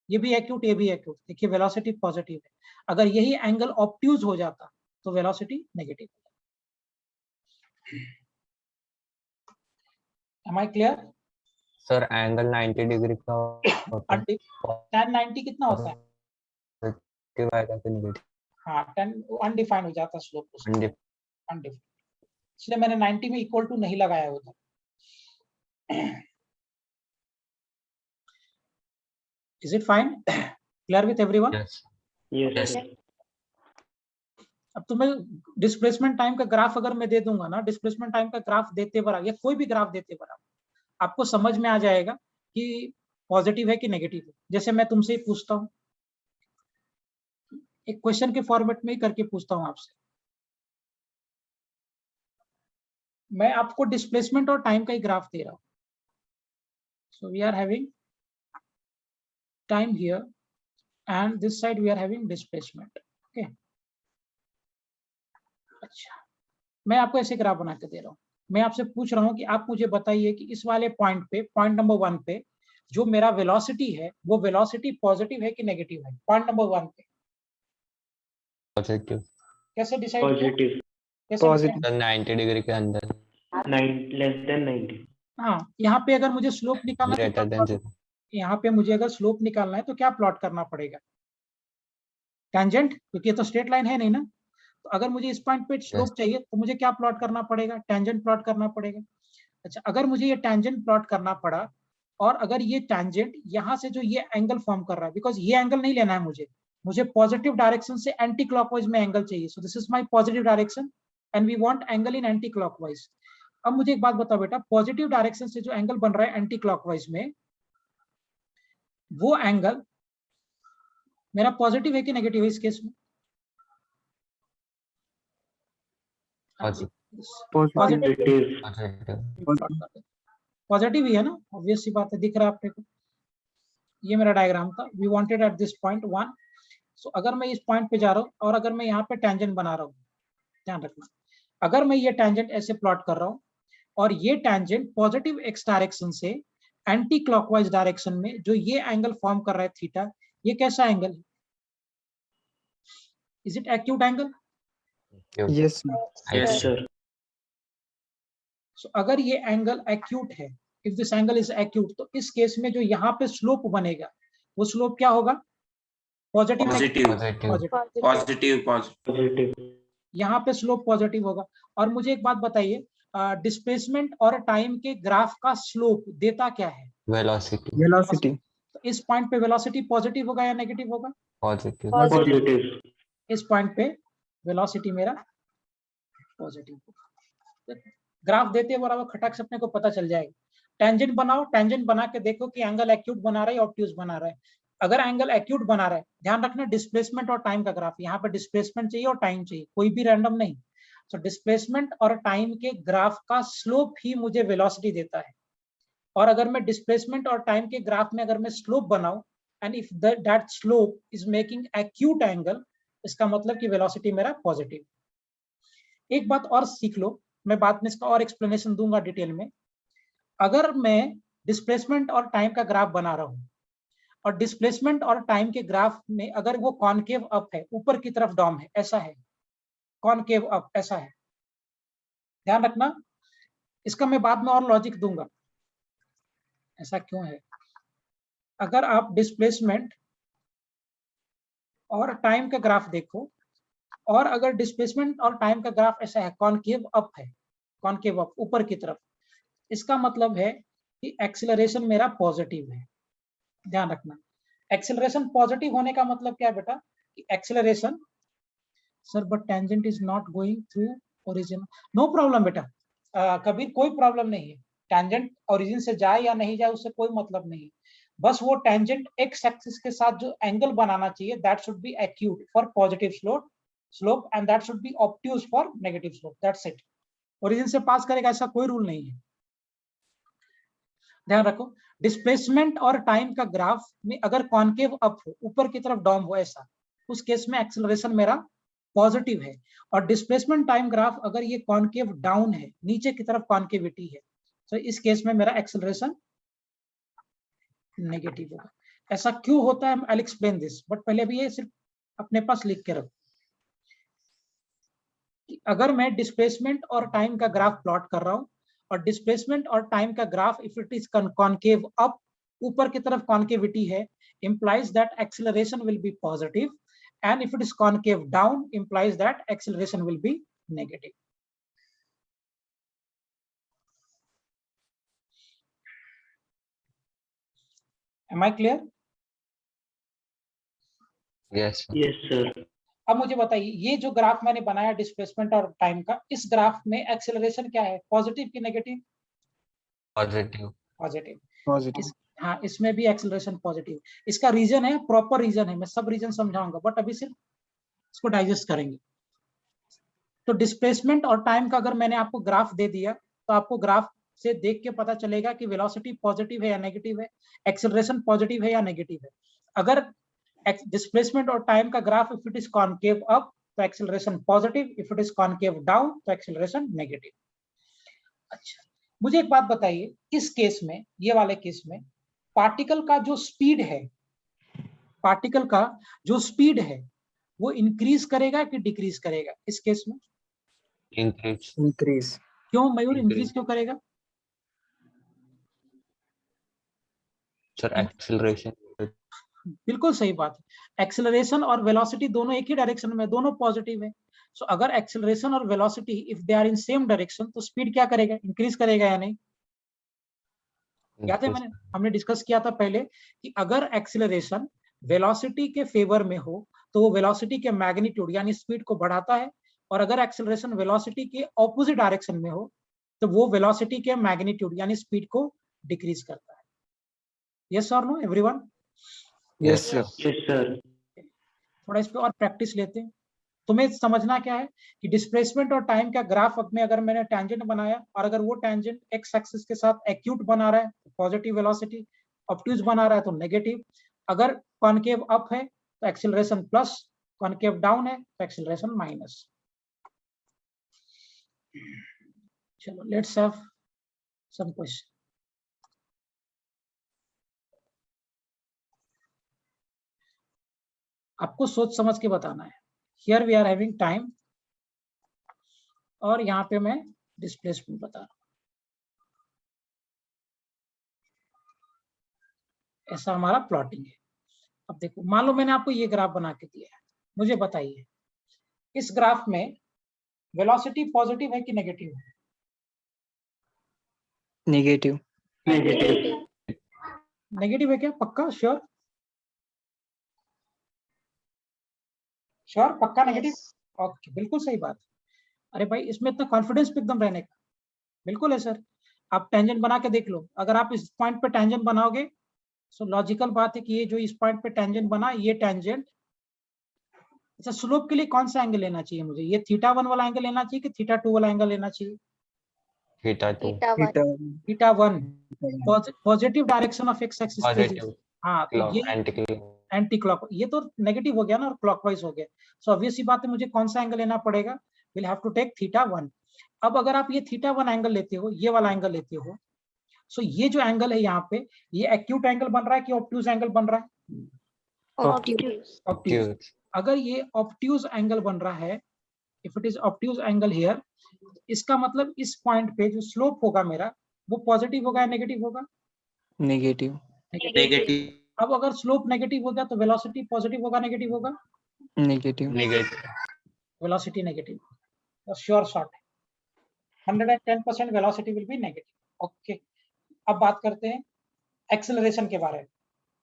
ये भी एक्यूट, ये भी एक्यूट। देखिए वेलोसिटी पॉजिटिव है, अगर यही एंगल ऑब्ट्यूज हो जाता तो velocity negative. Am I clear? Sir angle 90 degree का होता है, tan 90 कितना होता है? पॉजिटिव आएगा कि नेगेटिव? हाँ tan अनडिफाइंड हो जाता स्लोप, अनडिफाइंड, इसलिए मैंने 90 में इक्वल टू नहीं लगाया उधर। Is it fine? Clear with everyone? Yes. अब तुम्हें डिस्प्लेसमेंट टाइम का ग्राफ अगर मैं दे दूंगा ना, डिस्प्लेसमेंट टाइम का ग्राफ देते बराबर, या कोई भी ग्राफ देते बराबर, आपको समझ में आ जाएगा कि पॉजिटिव है कि नेगेटिव है। जैसे मैं तुमसे ही पूछता हूँ, एक क्वेश्चन के फॉर्मेट में ही करके पूछता हूँ आपसे, मैं आपको डिस्प्लेसमेंट और टाइम का ही ग्राफ दे रहा हूँ। So we are having time here and this side we are having displacement. Okay, अच्छा मैं आपको ऐसे ग्राफ बना के दे रहा हूँ, मैं आपसे पूछ रहा हूँ कि आप मुझे बताइए कि इस वाले पॉइंट पे, पॉइंट नंबर 1 पे जो मेरा वेलोसिटी है, वो वेलोसिटी पॉजिटिव है कि नेगेटिव है? पॉइंट नंबर 1 पे पॉजिटिव। कैसे डिसाइड किया? पॉजिटिव। कैसे Positive. सर 90 डिग्री के अंदर, लेस देन 90। हाँ, यहाँ पे अगर मुझे स्लोप निकालना है ग्रेटर देन 0। यहाँ पे मुझे अगर स्लोप निकालना है तो क्या प्लॉट करना पड़ेगा? टेंजेंट, क्योंकि ये तो स्ट्रेट लाइन है नहीं ना। तो अगर मुझे इस पॉइंट पे स्लोप चाहिए तो मुझे क्या प्लॉट करना पड़ेगा? टेंजेंट प्लॉट करना पड़ेगा। अच्छा, अगर मुझे ये टेंजेंट प्लॉट करना पड़ा, और अगर ये टेंजेंट यहाँ से जो ये एंगल फॉर्म कर रहा है, बिकॉज ये एंगल नहीं लेना है मुझे पॉजिटिव डायरेक्शन से एंटी क्लॉकवाइज में एंगल चाहिए। So this is my positive direction and we want angle in anti clockwise. अब मुझे एक बात बताओ बेटा, पॉजिटिव डायरेक्शन से जो एंगल बन रहा है एंटी क्लॉकवाइज में, वो एंगल मेरा पॉजिटिव है कि नेगेटिव है इस केस में? पॉजिटिव ही है ना, ऑब्वियस सी बात है, दिख रहा है आपको। ये मेरा डायग्राम था, we wanted at this point 1। सो अगर मैं इस पॉइंट पे जा रहा हूँ और अगर मैं यहाँ पे टेंजेंट बना रहा हूँ, ध्यान रखना, अगर मैं ये टेंजेंट ऐसे प्लॉट कर रहा हूँ और ये टेंजेंट पॉजिटिव एक्स डायरेक्शन से एंटी क्लॉकवाइज डायरेक्शन में जो ये एंगल फॉर्म कर रहा है थीटा, ये कैसा एंगल है? Is it acute angle? Yes, sir. Yes, sir. सो अगर ये एंगल एक्यूट है, if this angle is acute, तो इस केस में जो यहाँ पे स्लोप बनेगा वो स्लोप क्या होगा? Positive. Positive. Positive. Positive. Positive. यहाँ पे स्लोप पॉजिटिव होगा। और मुझे एक बात बताइए, डिस्प्लेसमेंट और टाइम के ग्राफ का स्लोप देता क्या है? Velocity Velocity. तो इस पॉइंट पे वेलोसिटी पॉजिटिव होगा या नेगेटिव होगा? Positive Positive. इस पॉइंट पे वेलोसिटी मेरा पॉजिटिव होगा। ग्राफ देते हैं बराबर, खटाक से अपने को पता चल जाएगा। टेंजेंट बनाओ, टेंजेंट बना के देखो कि एंगल एक्यूट बना रहा है, ऑब्ट्यूज बना रहा है। अगर एंगल एक्यूट बना रहा है, ध्यान रखना डिस्प्लेसमेंट और टाइम का ग्राफ, यहाँ पे डिस्प्लेसमेंट चाहिए और टाइम चाहिए, कोई भी रैंडम नहीं। तो डिस्प्लेसमेंट और टाइम के ग्राफ का स्लोप ही मुझे वेलोसिटी देता है। और अगर मैं डिस्प्लेसमेंट और टाइम के ग्राफ में अगर मैं स्लोप बनाऊं and if that slope is making acute angle, इसका मतलब कि वेलोसिटी मेरा पॉजिटिव। एक बात और सीख लो, मैं बाद में इसका और एक्सप्लेनेशन दूंगा डिटेल में। अगर मैं डिस्प्लेसमेंट और टाइम का ग्राफ बना रहा हूं और डिस्प्लेसमेंट और टाइम के ग्राफ में अगर वो कॉनकेव अप है, ऊपर की तरफ डाउन है, ऐसा है, कॉनकेव अप ऐसा है, ध्यान रखना, इसका मैं बाद में और लॉजिक दूंगा ऐसा क्यों है। अगर आप डिस्प्लेसमेंट और टाइम का ग्राफ देखो, और अगर डिस्प्लेसमेंट और टाइम का ग्राफ ऐसा है, कॉनकेव अप है, कॉनकेव अप ऊपर की तरफ, इसका मतलब है कि एक्सेलरेशन मेरा पॉजिटिव है। ध्यान रखना, एक्सेलरेशन पॉजिटिव होने का मतलब क्या है बेटा, कि acceleration, sir but tangent is not going through origin. No problem बेटा, कबीर कोई प्रॉब्लम नहीं है, टेंजेंट ओरिजिन से जाए या नहीं जाए उससे कोई मतलब नहीं है। बस वो टेंजेंट एक्स एक्सिस के साथ जो एंगल बनाना चाहिए, that should be acute for positive slope and that should be obtuse for negative slope, that's it. Origin से पास करेगा ऐसा कोई रूल नहीं है, ध्यान रखो। डिस्प्लेसमेंट और टाइम का ग्राफ में अगर कॉनकेव अप हो, ऊपर की तरफ डाउन हो ऐसा, उस केस में एक्सेलरेशन मेरा पॉजिटिव है। और डिस्प्लेसमेंट टाइम ग्राफ अगर ये कॉनकेव डाउन है, नीचे की तरफ कॉनकेविटी है, तो इस केस में मेरा एक्सेलरेशन नेगेटिव होगा। ऐसा क्यों होता है, I will explain this, but पहले भी ये सिर्फ अपने पास लिख के रखो कि अगर मैं डिस्प्लेसमेंट और टाइम का ग्राफ प्लॉट कर रहा हूं, और डिस्प्लेसमेंट और टाइम का graph if it is concave up, ऊपर की तरफ कॉनकेविटी है, implies that acceleration will be positive, and if it is concave down implies that acceleration will be negative. Am I clear? Yes Yes, sir. अब मुझे बताइए, ये जो ग्राफ मैंने बनाया डिस्प्लेसमेंट और टाइम का, इस ग्राफ में एक्सेलरेशन क्या है, पॉजिटिव की नेगेटिव? Positive positive. Positive. हाँ, इसमें भी एक्सेलरेशन पॉजिटिव। इसका रीजन है, प्रॉपर रीजन है, मैं सब रीजन समझाऊंगा, बट अभी सिर्फ इसको डाइजेस्ट करेंगे। तो डिस्प्लेसमेंट और टाइम का अगर मैंने आपको ग्राफ दे दिया, तो आपको ग्राफ से देख के पता चलेगा कि वेलोसिटी पॉजिटिव है या नेगेटिव है, एक्सेलरेशन पॉजिटिव है या नेगेटिव है। अगर डिस्प्लेसमेंट और टाइम का graph if it is concave up तो acceleration positive, if it is concave down तो एक्सेलरेशन नेगेटिव। अच्छा, मुझे एक बात बताइए, इस केस में, ये वाले केस में, पार्टिकल का जो स्पीड है, पार्टिकल का जो स्पीड है वो इंक्रीज करेगा कि डिक्रीज करेगा इस केस में? Increase Increase. क्यों मयूर, इंक्रीज क्यों करेगा? सर एक्सेलरेशन बिल्कुल सही बात है, एक्सेलरेशन और वेलोसिटी दोनों एक ही डायरेक्शन में, दोनों पॉजिटिव है। सो अगर एक्सेलरेशन और velocity if they are in same direction, तो स्पीड क्या करेगा, इंक्रीज करेगा या नहीं? याद है हमने डिस्कस किया था पहले कि अगर एक्सेलरेशन वेलोसिटी के फेवर में हो तो वो वेलोसिटी के मैग्नीट्यूड यानी स्पीड को बढ़ाता है, और अगर एक्सेलरेशन वेलोसिटी के ऑपोजिट डायरेक्शन में हो तो वो वेलोसिटी के मैग्नीट्यूड यानी स्पीड को डिक्रीज करता है। यस और no everyone? Yes, sir. Yes, sir. थोड़ा इस पे और प्रैक्टिस लेते हैं। तुम्हें समझना क्या है कि डिस्प्लेसमेंट और टाइम का ग्राफ में अगर मैंने टेंजेंट बनाया, और अगर वो टेंजेंट एक्स एक्सिस के साथ एक्यूट बना रहा है तो पॉजिटिव वेलोसिटी, ऑब्ट्यूज बना रहा है तो नेगेटिव। अगर कॉनकेव अप है तो एक्सेलरेशन प्लस, कॉनकेव डाउन है तो एक्सेलरेशन माइनस। चलो लेट्स हैव सम क्वेश्चन। आपको सोच समझ के बताना है। Here we are having time और यहाँ पे मैं डिस्प्लेसमेंट बता रहा हूँ। ऐसा हमारा प्लॉटिंग है। अब देखो, मान लो मैंने आपको ये ग्राफ बना के दिया है, मुझे बताइए इस ग्राफ में वेलोसिटी पॉजिटिव है कि नेगेटिव है? नेगेटिव। नेगेटिव। नेगेटिव है क्या? पक्का? श्योर? श्योर? पक्का नेगेटिव? Yes. ओके, बिल्कुल सही बात। अरे भाई, इसमें इतना कॉन्फिडेंस पे एकदम रहने का। बिल्कुल है सर। आप टेंजेंट बना के देख लो, अगर आप इस पॉइंट पे टेंजेंट बनाओगे तो लॉजिकल बात है कि ये जो इस पॉइंट पे टेंजेंट बना, ये टेंजेंट, अच्छा स्लोप के लिए कौन सा एंगल लेना चाहिए मुझे? ये θ1 वाला एंगल लेना चाहिए कि θ2 वाला एंगल लेना चाहिए? Theta 2 Theta 1. θ1 positive direction of x axis. Positive हाँ, तो क्लॉक ये एंटी क्लॉक एंटी क्लॉक, ये तो नेगेटिव हो गया ना और क्लॉकवाइज हो गया। सो ऑब्वियस सी बात है, मुझे कौन सा एंगल लेना पड़ेगा? Will have to take θ1। अब अगर आप ये θ1 एंगल लेते हो, ये वाला एंगल लेते हो, सो ये जो एंगल है यहाँ पे, ये एक्यूट एंगल बन रहा है कि ऑब्ट्यूज एंगल बन रहा है? Obtuse. ऑब्ट्यूज। अगर ये ऑब्ट्यूज एंगल बन रहा है, if it is obtuse angle here, इसका मतलब इस पॉइंट पे जो स्लोप होगा मेरा, वो पॉजिटिव होगा या नेगेटिव होगा? नेगेटिव। Negative. अब अगर स्लोप नेगेटिव हो गया तो वेलोसिटी पॉजिटिव होगा नेगेटिव होगा? नेगेटिव। नेगेटिव वेलोसिटी नेगेटिव, तो श्योर शॉट है, 110% velocity will be negative. Okay, अब बात करते हैं एक्सेलरेशन के बारे में।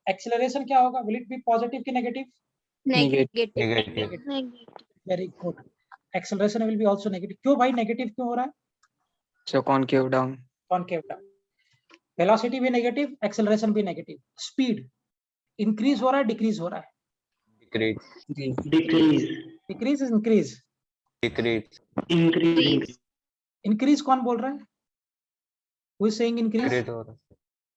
एक्सेलरेशन क्या होगा? विल इट बी पॉजिटिव कि negative? Negative. Negative very good, acceleration will be also negative. क्यों भाई नेगेटिव क्यों हो रहा है? So concave down. Concave down. Velocity भी नेगेटिव, एक्सेलरेशन भी नेगेटिव। स्पीड इंक्रीज हो रहा है, डिक्रीज हो रहा है? Decrease decrease. Decrease increase? Decrease increase. Increase कौन बोल रहा है? Who is saying increase? Decrease हो रहा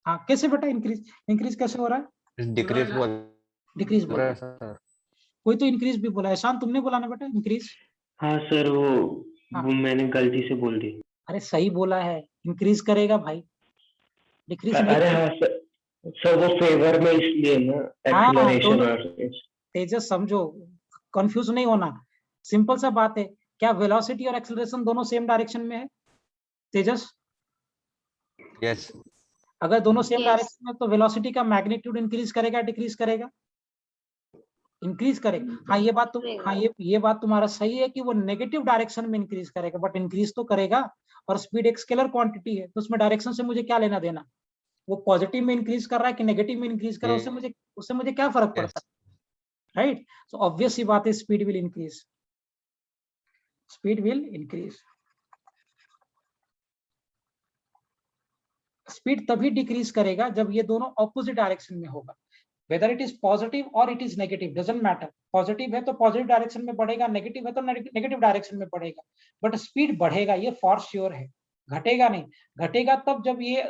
हाँ, कैसे बेटा इंक्रीज? इंक्रीज कैसे हो रहा है? है डिक्रीज बोल डिक्रीज बोल रहा रहा है है। सर कोई तो इंक्रीज भी बोला है। शांत, तुमने बोला ना बेटा इंक्रीज? हाँ सर, हाँ। वो मैंने गलती से बोल दी। अरे सही बोला है, इंक्रीज करेगा भाई, डिक्रीज नहीं अरे करेगा। हाँ सर, सर वो फेवर में इसलिए ना, हाँ, एक्सीलरेशन दोनों और तेजस समझो, कंफ्यूज नहीं होना। सिंपल सा बात है, क्या वेलोसिटी और एक्सेलरेशन दोनों सेम डायरेक्शन में है तेजस? यस अगर दोनों सेम Yes. डायरेक्शन में तो वेलोसिटी का मैग्नीट्यूड इंक्रीज करेगा डिक्रीज करेगा? इंक्रीज करेगा। हाँ ये बात तुम, हाँ ये बात तुम्हारा सही है कि वो नेगेटिव डायरेक्शन में इंक्रीज करेगा, बट इंक्रीज तो करेगा। और स्पीड एक स्केलर क्वांटिटी है, तो उसमें डायरेक्शन से मुझे क्या लेना देना? वो पॉजिटिव में इंक्रीज कर रहा है कि नेगेटिव में इंक्रीज कर रहा है, उससे मुझे क्या फर्क पड़ता है? राइट। सो ऑब्वियस सी बात है, speed will increase, speed will increase. Speed तभी डिक्रीज करेगा जब ये दोनों ऑपोजिट डायरेक्शन में होगा। वेदर इट इज पॉजिटिव और it is negative doesn't matter. Positive है तो पॉजिटिव डायरेक्शन में बढ़ेगा, नेगेटिव है तो नेगेटिव डायरेक्शन में बढ़ेगा, बट स्पीड बढ़ेगा, ये फॉर श्योर है। घटेगा नहीं। घटेगा तब जब ये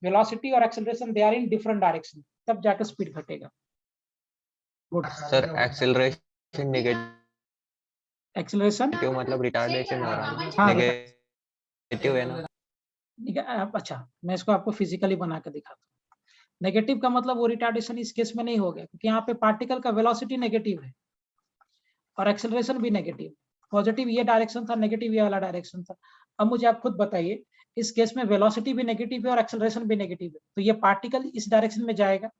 वेलोसिटी और acceleration they are in different direction, तब जाकर स्पीड घटेगा। Good sir acceleration negative acceleration, मतलब रिटार्डेशन हो रहा है हाँ नेगेटिव है ना अच्छा मैं इसको आपको फिजिकली बना के दिखाता हूँ। नेगेटिव का मतलब वो रिटार्डेशन इस केस में नहीं हो गया, क्योंकि यहाँ पे पार्टिकल का वेलोसिटी नेगेटिव है और एक्सेलरेशन भी नेगेटिव। पॉजिटिव ये डायरेक्शन था, नेगेटिव ये वाला डायरेक्शन था। अब मुझे आप खुद बताइए, इस केस में वेलोसिटी भी नेगेटिव है और एक्सेलरेशन भी नेगेटिव है, तो ये पार्टिकल इस डायरेक्शन में जाएगा।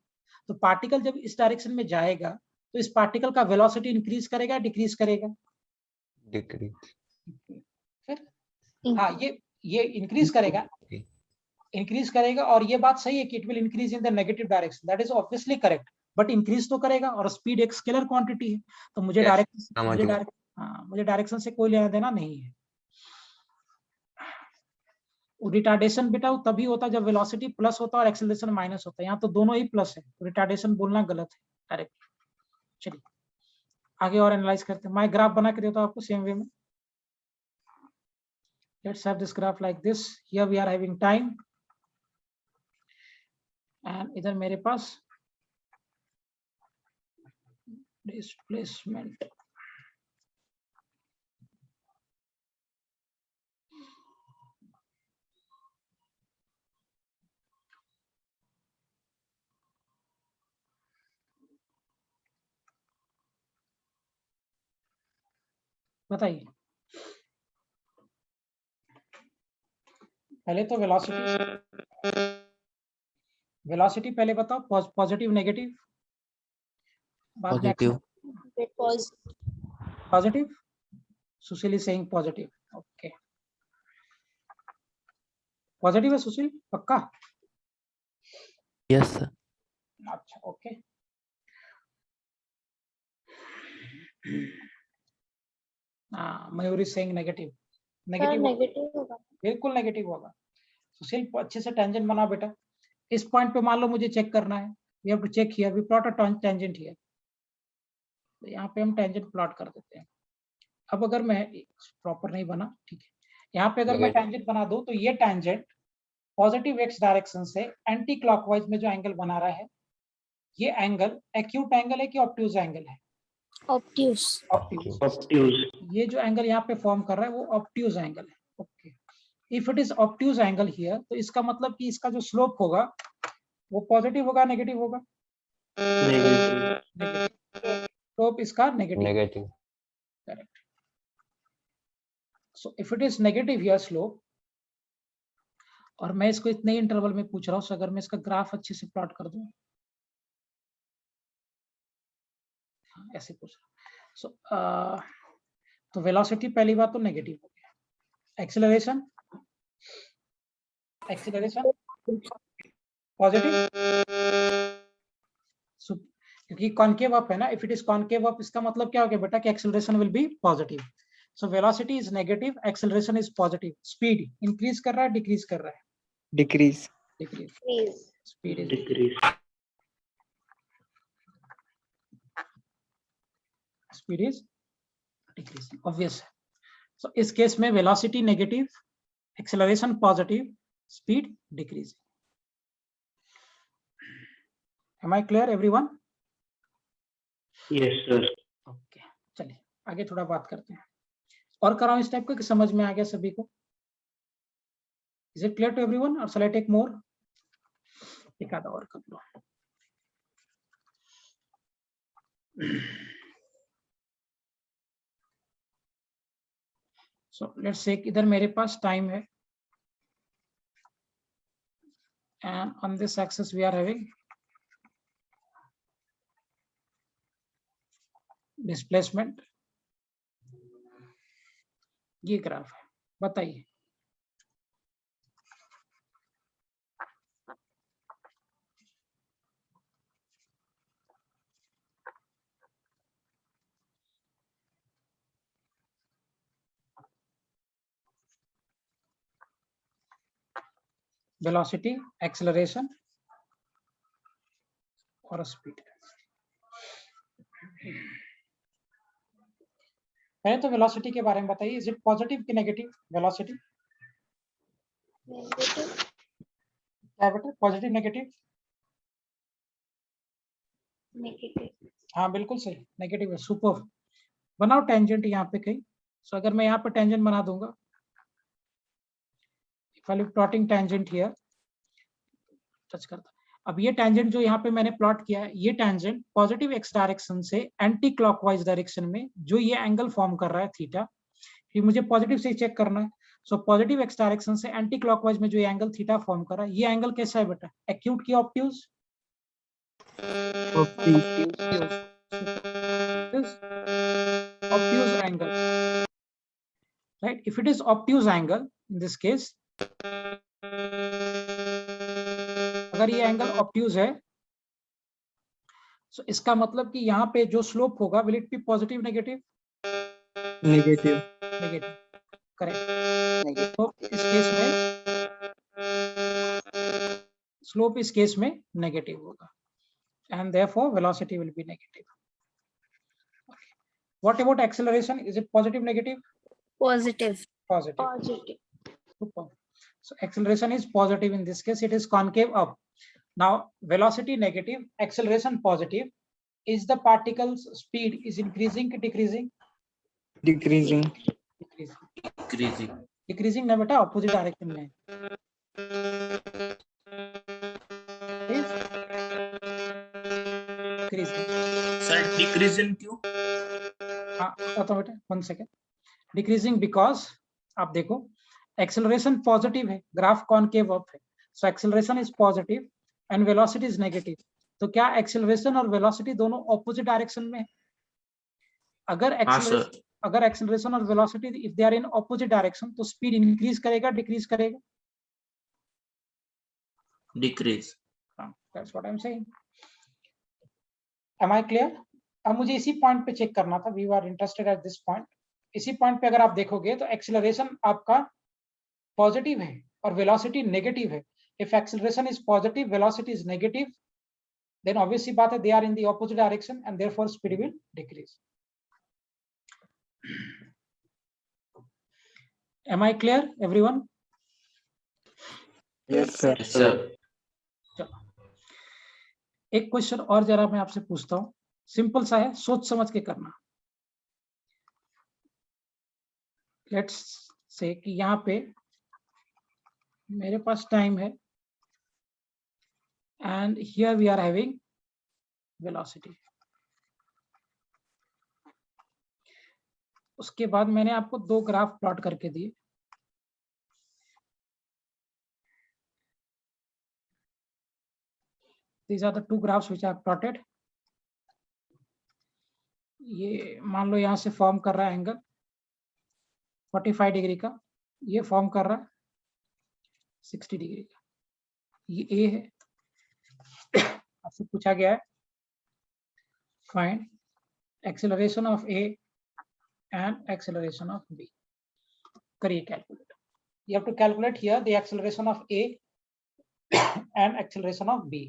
तो पार्टिकल जब इस डायरेक्शन में जाएगा तो इस पार्टिकल का वेलोसिटी इंक्रीज करेगा डिक्रीज करेगा? डिक्रीज फिर हाँ, ये इंक्रीज करेगा, इंक्रीज करेगा। और ये बात सही है कि it will increase in the negative direction, that is obviously correct, but increase तो करेगा। और स्पीड एक स्केलर क्वांटिटी है, तो मुझे मुझे डायरेक्शन से कोई लेना देना नहीं है। रिटार्डेशन बेटा तभी होता है जब वेलोसिटी प्लस होता है और एक्सेलरेशन माइनस होता है। यहाँ तो दोनों ही प्लस है, तो रिटार्डेशन बोलना गलत है डायरेक्ट। चलिए आगे और एनालाइज करते हैं। मैं ग्राफ बना के देता हूँ आपको सेम वे में। Let's have this graph like this. Here we are having time, and इधर मेरे पास डिस्प्लेसमेंट। बताइए। पहले तो वेलोसिटी पहले बताओ, पॉजिटिव नेगेटिव, बाद में Positive. Because positive. Sushil is saying positive, okay. Positive है सुशील, पक्का? Yes, sir. अच्छा, okay. Mayur is saying negative. sir negative negative होगा। बिल्कुल नेगेटिव होगा। सुशील अच्छे से टेंजेंट बना बेटा। इस पॉइंट पे मान लो मुझे चेक करना है, we have to check here, we plot a tangent here. तो यहाँ पे हम टेंजेंट प्लॉट कर देते हैं। अब अगर मैं प्रॉपर नहीं बना, ठीक है, यहाँ पे अगर मैं टेंजेंट बना दूं तो ये टेंजेंट पॉजिटिव एक्स डायरेक्शन से एंटी क्लॉकवाइज में जो एंगल बना रहा है, ये एंगल एक्यूट एंगल है कि ऑब्ट्यूज एंगल है? Obtuse. ऑब्ट्यूज। ऑब्ट्यूज। ये जो एंगल यहाँ पे फॉर्म कर रहा है वो ऑब्ट्यूज एंगल है, okay. If it is obtuse angle here, तो इसका मतलब कि इसका जो स्लोप होगा वो पॉजिटिव होगा नेगेटिव होगा? नेगेटिव। स्लोप इसका negative. Negative. Correct. So if it is negative here slope, और मैं इसको इतने इंटरवल में पूछ रहा हूँ, अगर मैं इसका ग्राफ अच्छे से प्लॉट कर दूं, ऐसे पूछ रहा हूँ। सो तो वेलोसिटी पहली बात तो नेगेटिव हो गया। एक्सेलरेशन पॉजिटिव, क्योंकि कॉनकेव अप है ना। If it is concave up, इसका मतलब क्या हो गया बेटा कि acceleration will B positive. So velocity is negative, acceleration is positive. Speed increase कर रहा है, डिक्रीज कर रहा है? Decrease. Decrease. Please. Speed is decrease. Speed is decreasing, obvious है। सो इस केस में velocity negative, acceleration positive, speed decreasing. Am I clear everyone? Yes sir. Okay, चलिए आगे थोड़ा बात करते हैं। और कराऊं इस टाइप का कि समझ में आ गया सभी को? Is it clear to everyone or shall I take more? एक आधा और कर लो। So let's say इधर मेरे पास टाइम है, and on this axis we are having displacement. ये ग्राफ है, बताइए। वेलोसिटी, एक्सेलरेशन और स्पीड। पहले तो वेलोसिटी के बारे में बताइए, इज इट पॉजिटिव कि नेगेटिव? Velocity Negative. क्या बेटा, पॉजिटिव नेगेटिव? Negative. हाँ बिल्कुल सही, नेगेटिव है। सुपर। बनाओ टेंजेंट यहाँ पे कहीं। सो अगर मैं यहाँ पे टेंजेंट बना दूंगा, if I am plotting tangent here, touch करता। अब ये टेंजेंट जो यहाँ पे मैंने प्लॉट किया है, ये टेंजेंट पॉजिटिव एक्स डायरेक्शन से एंटी क्लॉकवाइज डायरेक्शन में जो ये एंगल फॉर्म कर रहा है थीटा, ये मुझे पॉजिटिव से चेक करना है। सो पॉजिटिव एक्स डायरेक्शन से एंटी क्लॉकवाइज में जो ये एंगल थीटा फॉर्म कर रहा है, ये एंगल कैसा है बेटा, एक्यूट की obtuse? Obtuse angle, right? If it is obtuse angle, in this case, अगर ये एंगल ऑब्ट्यूज है, so इसका मतलब कि यहाँ पे जो स्लोप होगा, will it be positive negative? Negative. Negative, correct. तो इस केस में स्लोप इस केस में नेगेटिव होगा, and therefore velocity will be negative. Okay. What about acceleration? Is it positive negative? Positive. Positive. Positive. Super. So acceleration is positive in this case, it is concave up. Now velocity negative, acceleration positive. Is the particle's speed is increasing or decreasing? Decreasing. Decreasing. Decreasing ना बेटा, opposite direction में is decreasing. Sir decreasing क्यों? हाँ बताता हूँ बेटा, 1 second. Decreasing because आप देखो एक्सेलरेशन पॉजिटिव है, ग्राफ कॉनकेव अप है, so acceleration is positive and velocity is negative. तो क्या एक्सेलरेशन और वेलोसिटी दोनों ऑपोजिट डायरेक्शन में है? अगर एक्सेलरेशन और velocity if they are in opposite direction तो स्पीड इंक्रीज करेगा डिक्रीज करेगा? Decrease. That's what I am saying. Am I clear? अब मुझे इसी पॉइंट पे चेक करना था, we are interested at this point. इसी पॉइंट पे अगर आप देखोगे तो एक्सेलरेशन आपका पॉजिटिव है और वेलोसिटी नेगेटिव है। If acceleration is positive, velocity is negative, then obviously बात है they are in the opposite direction and therefore speed will decrease. Am I clear everyone? Yes, sir. Yes, sir. चलो एक question और जरा मैं आपसे पूछता हूँ, सिंपल सा है, सोच समझ के करना। लेट्स से कि यहाँ पे मेरे पास टाइम है and here we are having velocity. उसके बाद मैंने आपको दो ग्राफ प्लॉट करके दिए। These are the two graphs which I have plotted. ये मान लो यहाँ से फॉर्म कर रहा है एंगल 45 डिग्री का, ये फॉर्म कर रहा है 60 डिग्री का, ये ए है। आपसे पूछा गया है find acceleration of A and acceleration of B. करिए calculate. You have to calculate here the acceleration of A and acceleration of B.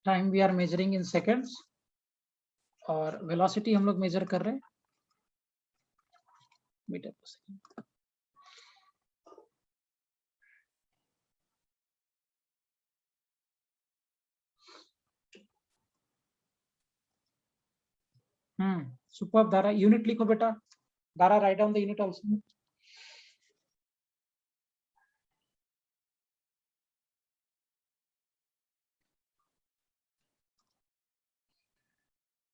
Time we are measuring in seconds और वेलोसिटी हम लोग मेजर कर रहे हैं मीटर पर सेकेंड। सुपर्ब धारा, unit लिखो बेटा, Dhara write down the unit also.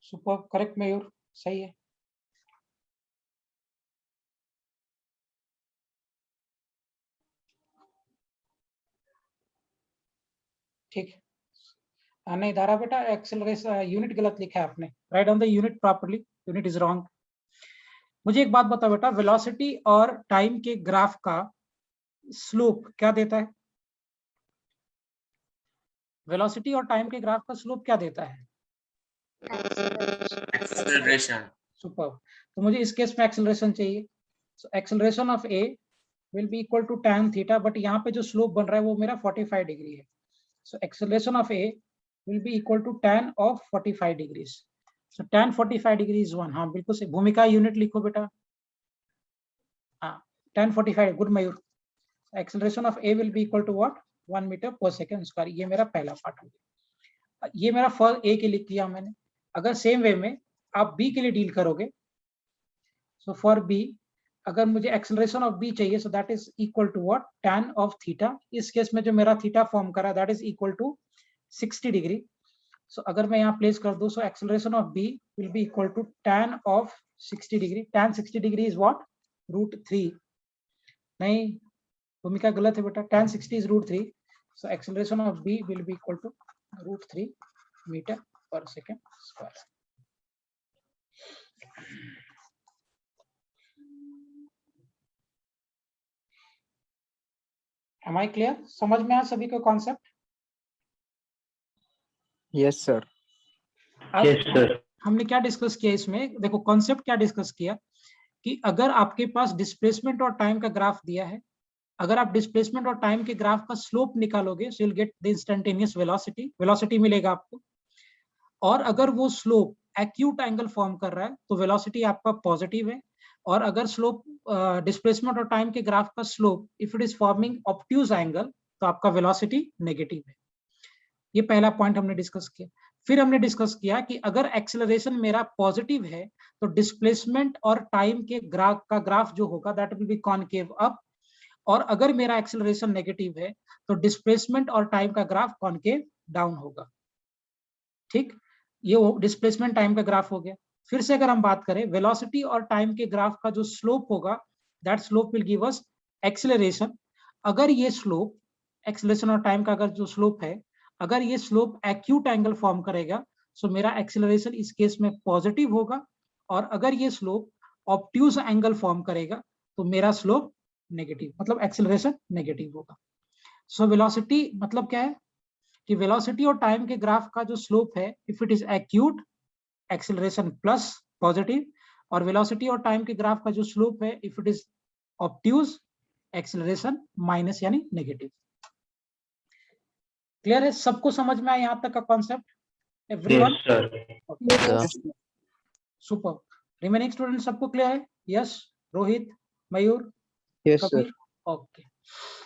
Superb, correct Mayur, सही है। ठीक है, नहीं धारा बेटा एक्सेलरेशन यूनिट गलत लिखा है आपने, right down the unit properly, unit is wrong. मुझे एक बात बताओ बेटा, वेलोसिटी और टाइम के ग्राफ का स्लोप क्या देता है? वेलोसिटी और टाइम के ग्राफ का स्लोप क्या देता है? एक्सेलरेशन। सुपर्ब। तो मुझे इस केस में एक्सेलरेशन चाहिए, so acceleration of a will be equal to tan theta, but यहाँ पे जो स्लोप बन रहा है वो मेरा 45 डिग्री है। So acceleration of a will be equal to tan of 45 degrees. So tan 45 degree is 1। हाँ बिल्कुल सही। भूमिका यूनिट लिखो बेटा। हाँ tan 45, good Mayur. Acceleration of a will be equal to what? 1 metre per second square. ये मेरा पहला पार्ट हो गया। ये मेरा फॉर ए के लिख दिया मैंने। अगर सेम वे में आप बी के लिए डील करोगे, सो फॉर बी अगर मुझे एक्सेलरेशन ऑफ बी चाहिए, so that is equal to what? tan of theta. इस केस में जो मेरा थीटा फॉर्म करा that is equal to 60 degree. So अगर मैं यहाँ प्लेस कर दूं, so acceleration of B will be equal to tan of 60 degree. tan 60 degree is what? √3। नहीं, भूमिका गलत है बेटा, tan 60 is √3। So acceleration of B will be equal to √3 metre per second square. Am I clear? समझ में आया सभी को concept? Yes, sir. Yes, sir. हमने क्या डिस्कस किया इसमें? देखो कॉन्सेप्ट क्या डिस्कस किया कि अगर आपके पास डिस्प्लेसमेंट और टाइम का ग्राफ दिया है, अगर आप डिस्प्लेसमेंट और टाइम के ग्राफ का स्लोप निकालोगे, so you will get the instantaneous velocity, velocity मिलेगा आपको। और अगर वो स्लोप एक्यूट एंगल फॉर्म कर रहा है तो वेलोसिटी आपका पॉजिटिव है, और अगर स्लोप डिस्प्लेसमेंट और टाइम के ग्राफ का slope if it is forming obtuse angle तो आपका वेलोसिटी नेगेटिव है। ये पहला पॉइंट हमने डिस्कस किया। फिर हमने डिस्कस किया कि अगर एक्सेलरेशन मेरा पॉजिटिव है तो डिस्प्लेसमेंट और टाइम के ग्राफ जो होगा that will be concave up, और अगर मेरा एक्सेलरेशन नेगेटिव है तो डिस्प्लेसमेंट और टाइम का ग्राफ कॉनकेव डाउन होगा। ठीक, ये वो डिस्प्लेसमेंट टाइम का ग्राफ हो गया। फिर से अगर हम बात करें वेलोसिटी और टाइम के ग्राफ का जो स्लोप होगा, that slope will give us acceleration. अगर ये स्लोप एक्सेलरेशन और टाइम का अगर जो स्लोप है, अगर ये स्लोप एक्यूट एंगल फॉर्म करेगा, सो मेरा एक्सेलरेशन इस केस में पॉजिटिव होगा। और अगर ये स्लोप ऑब्ट्यूज एंगल फॉर्म करेगा तो मेरा स्लोप नेगेटिव, मतलब एक्सेलरेशन नेगेटिव होगा। सो वेलोसिटी मतलब क्या है कि वेलोसिटी और टाइम के ग्राफ का जो स्लोप है, if it is acute, acceleration plus positive, और वेलोसिटी और टाइम के ग्राफ का जो स्लोप है, if it is obtuse, acceleration minus यानी नेगेटिव। क्लियर है? सबको समझ में आया यहाँ तक का concept? Everyone? Yes, sir. Super. Remaining student सबको क्लियर है? यस, रोहित, मयूर, Yes, sir. Kapil? Okay,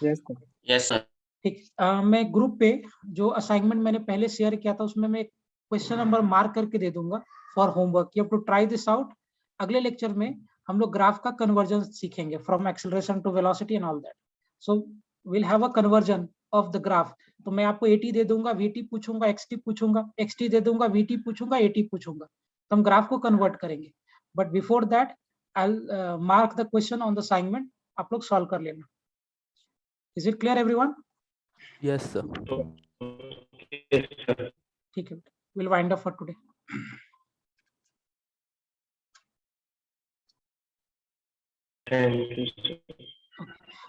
Yes, sir. Yes, sir. ठीक। मैं ग्रुप पे जो असाइनमेंट मैंने पहले शेयर किया था उसमें मैं क्वेश्चन नंबर मार्क करके दे दूंगा for homework. You have to try this out. अगले लेक्चर में हम लोग ग्राफ का कन्वर्जन सीखेंगे from acceleration to velocity and all that. So will have a conversion of the graph. तो मैं आपको एटी दे दूंगा, वीटी पूछूंगा, एक्सटी पूछूंगा, एक्सटी दे दूंगा, वीटी पूछूंगा, एटी पूछूंगा, तो हम ग्राफ को कन्वर्ट करेंगे। But before that I will mark the question on the assignment, आप लोग सॉल्व कर लेना। Is it clear everyone? Yes, sir. Yes, sir. ठीक है, will wind up for today. Thank you, sir.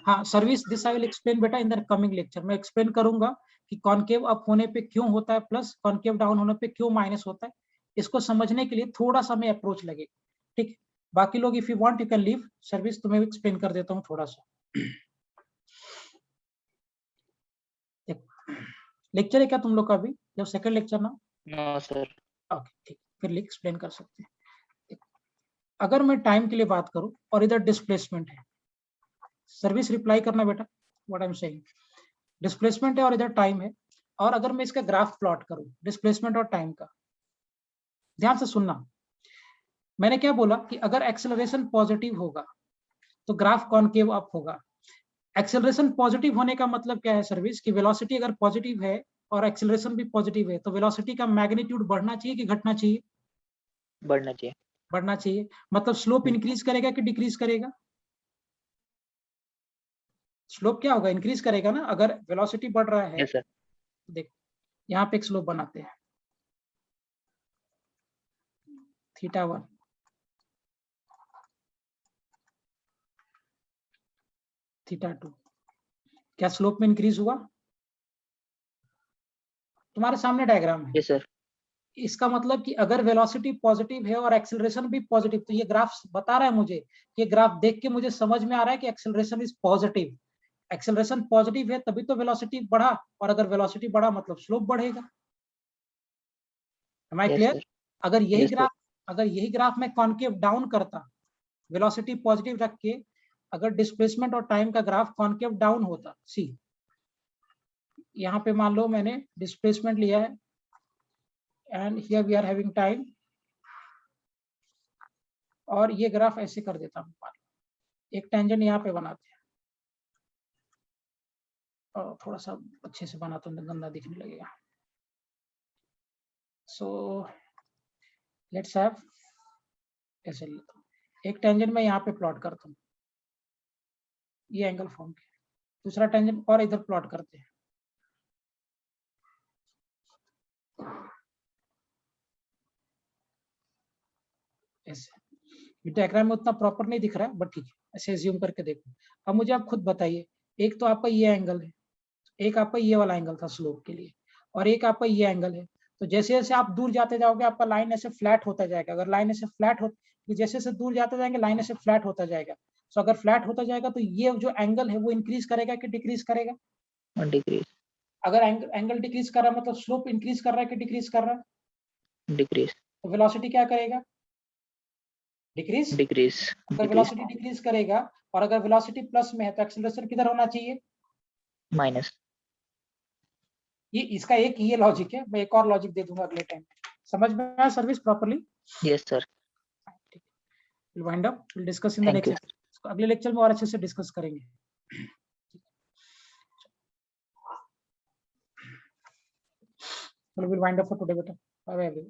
हाँ, service this I will explain बेटा in the coming lecture. मैं explain करूंगा कि कॉनकेव अप होने पे क्यों होता है प्लस, कॉनकेव डाउन होने पे क्यों माइनस होता है। इसको समझने के लिए थोड़ा सा मैं अप्रोच लगेगा। ठीक, बाकी लोग if you want you can leave. Service तुम्हें एक्सप्लेन कर देता हूँ थोड़ा सा। लेक्चर है क्या तुम लोग का अभी? जब सेकंड लेक्चर ना? No sir. ओके, ठीक, फिर एक्सप्लेन कर सकते हैं। अगर मैं टाइम के लिए बात करूं और इधर डिस्प्लेसमेंट है, सर्विस रिप्लाई करना बेटा what I am saying. Displacement है और इधर टाइम है, और अगर मैं इसका ग्राफ प्लॉट करूं डिस्प्लेसमेंट और टाइम का, ध्यान से सुनना। मैंने क्या बोला कि अगर एक्सेलरेशन पॉजिटिव होगा तो ग्राफ कॉनकेव अप होगा। एक्सेलरेशन पॉजिटिव होने का मतलब क्या है सर्विस, कि वेलोसिटी अगर पॉजिटिव है और एक्सेलरेशन भी पॉजिटिव है तो वेलोसिटी का मैग्नीट्यूड बढ़ना चाहिए कि घटना चाहिए? बढ़ना चाहिए। बढ़ना चाहिए। मतलब स्लोप इंक्रीज करेगा कि डिक्रीज करेगा? स्लोप क्या होगा? इंक्रीज करेगा ना। अगर वेलोसिटी बढ़ रहा है, यस सर। देखो यहाँ पे एक स्लोप बनाते हैं θ1, θ2, क्या स्लोप में इंक्रीज हुआ? तुम्हारे सामने डायग्राम है। Yes sir. इसका मतलब कि अगर वेलोसिटी पॉजिटिव है और एक्सेलरेशन भी पॉजिटिव, तो ये ग्राफ बता रहा है मुझे, ये ग्राफ देख के मुझे समझ में आ रहा है कि acceleration is positive. Acceleration positive है तभी तो वेलोसिटी बढ़ा, और अगर वेलोसिटी बढ़ा मतलब स्लोप बढ़ेगा। Am I Yes, clear? sir. अगर यही Yes, sir. ग्राफ, अगर यही ग्राफ में कॉनकेव डाउन करता, वेलोसिटी पॉजिटिव रख के, अगर डिस्प्लेसमेंट और टाइम का ग्राफ कॉनकेव डाउन होता, सी यहाँ पे मान लो मैंने डिस्प्लेसमेंट लिया है and here we are having time, और ये ग्राफ ऐसे कर देता हूँ, एक टेंजेंट यहाँ पे बनाते हैं, और थोड़ा सा अच्छे से बनाता हूँ, गंदा दिखने लगेगा। सो लेट्स हैव, ऐसे लेता हूँ, एक टेंजेंट में यहाँ पे प्लॉट करता हूँ, ये एंगल फॉर्म के, दूसरा टेंजेंट और इधर प्लॉट करते हैं। ऐसे डायग्राम में उतना प्रॉपर नहीं दिख रहा है, बट ठीक है, ऐसे एज्यूम करके देखो। अब मुझे आप खुद बताइए, एक तो आपका ये एंगल है, एक आपका ये वाला एंगल था स्लोप के लिए, और एक आपका ये एंगल है। तो जैसे जैसे आप दूर जाते जाओगे आपका लाइन ऐसे फ्लैट होता जाएगा। अगर लाइन ऐसे फ्लैट हो, जैसे जैसे दूर जाते जाएंगे लाइन ऐसे फ्लैट होता जाएगा। तो अगर फ्लैट होता जाएगा तो ये जो एंगल है वो इंक्रीज करेगा कि डिक्रीज करेगा? डिक्रीज। अगर एंगल डिक्रीज कर रहा है मतलब स्लोप इंक्रीज कर रहा है कि डिक्रीज कर रहा है? डिक्रीज। तो वेलोसिटी क्या करेगा? डिक्रीज। डिक्रीज। अगर वेलोसिटी डिक्रीज करेगा और अगर वेलोसिटी प्लस में है तो एक्सेलरेशन किधर होना चाहिए? माइनस। ये इसका एक ये लॉजिक है, मैं एक और लॉजिक दे दूंगा अगले टाइम। समझ में आया service properly? Yes sir. Will wind up, will discuss in the next. अगले लेक्चर में और अच्छे से डिस्कस करेंगे। We'll wind up for today, beta. Bye bye.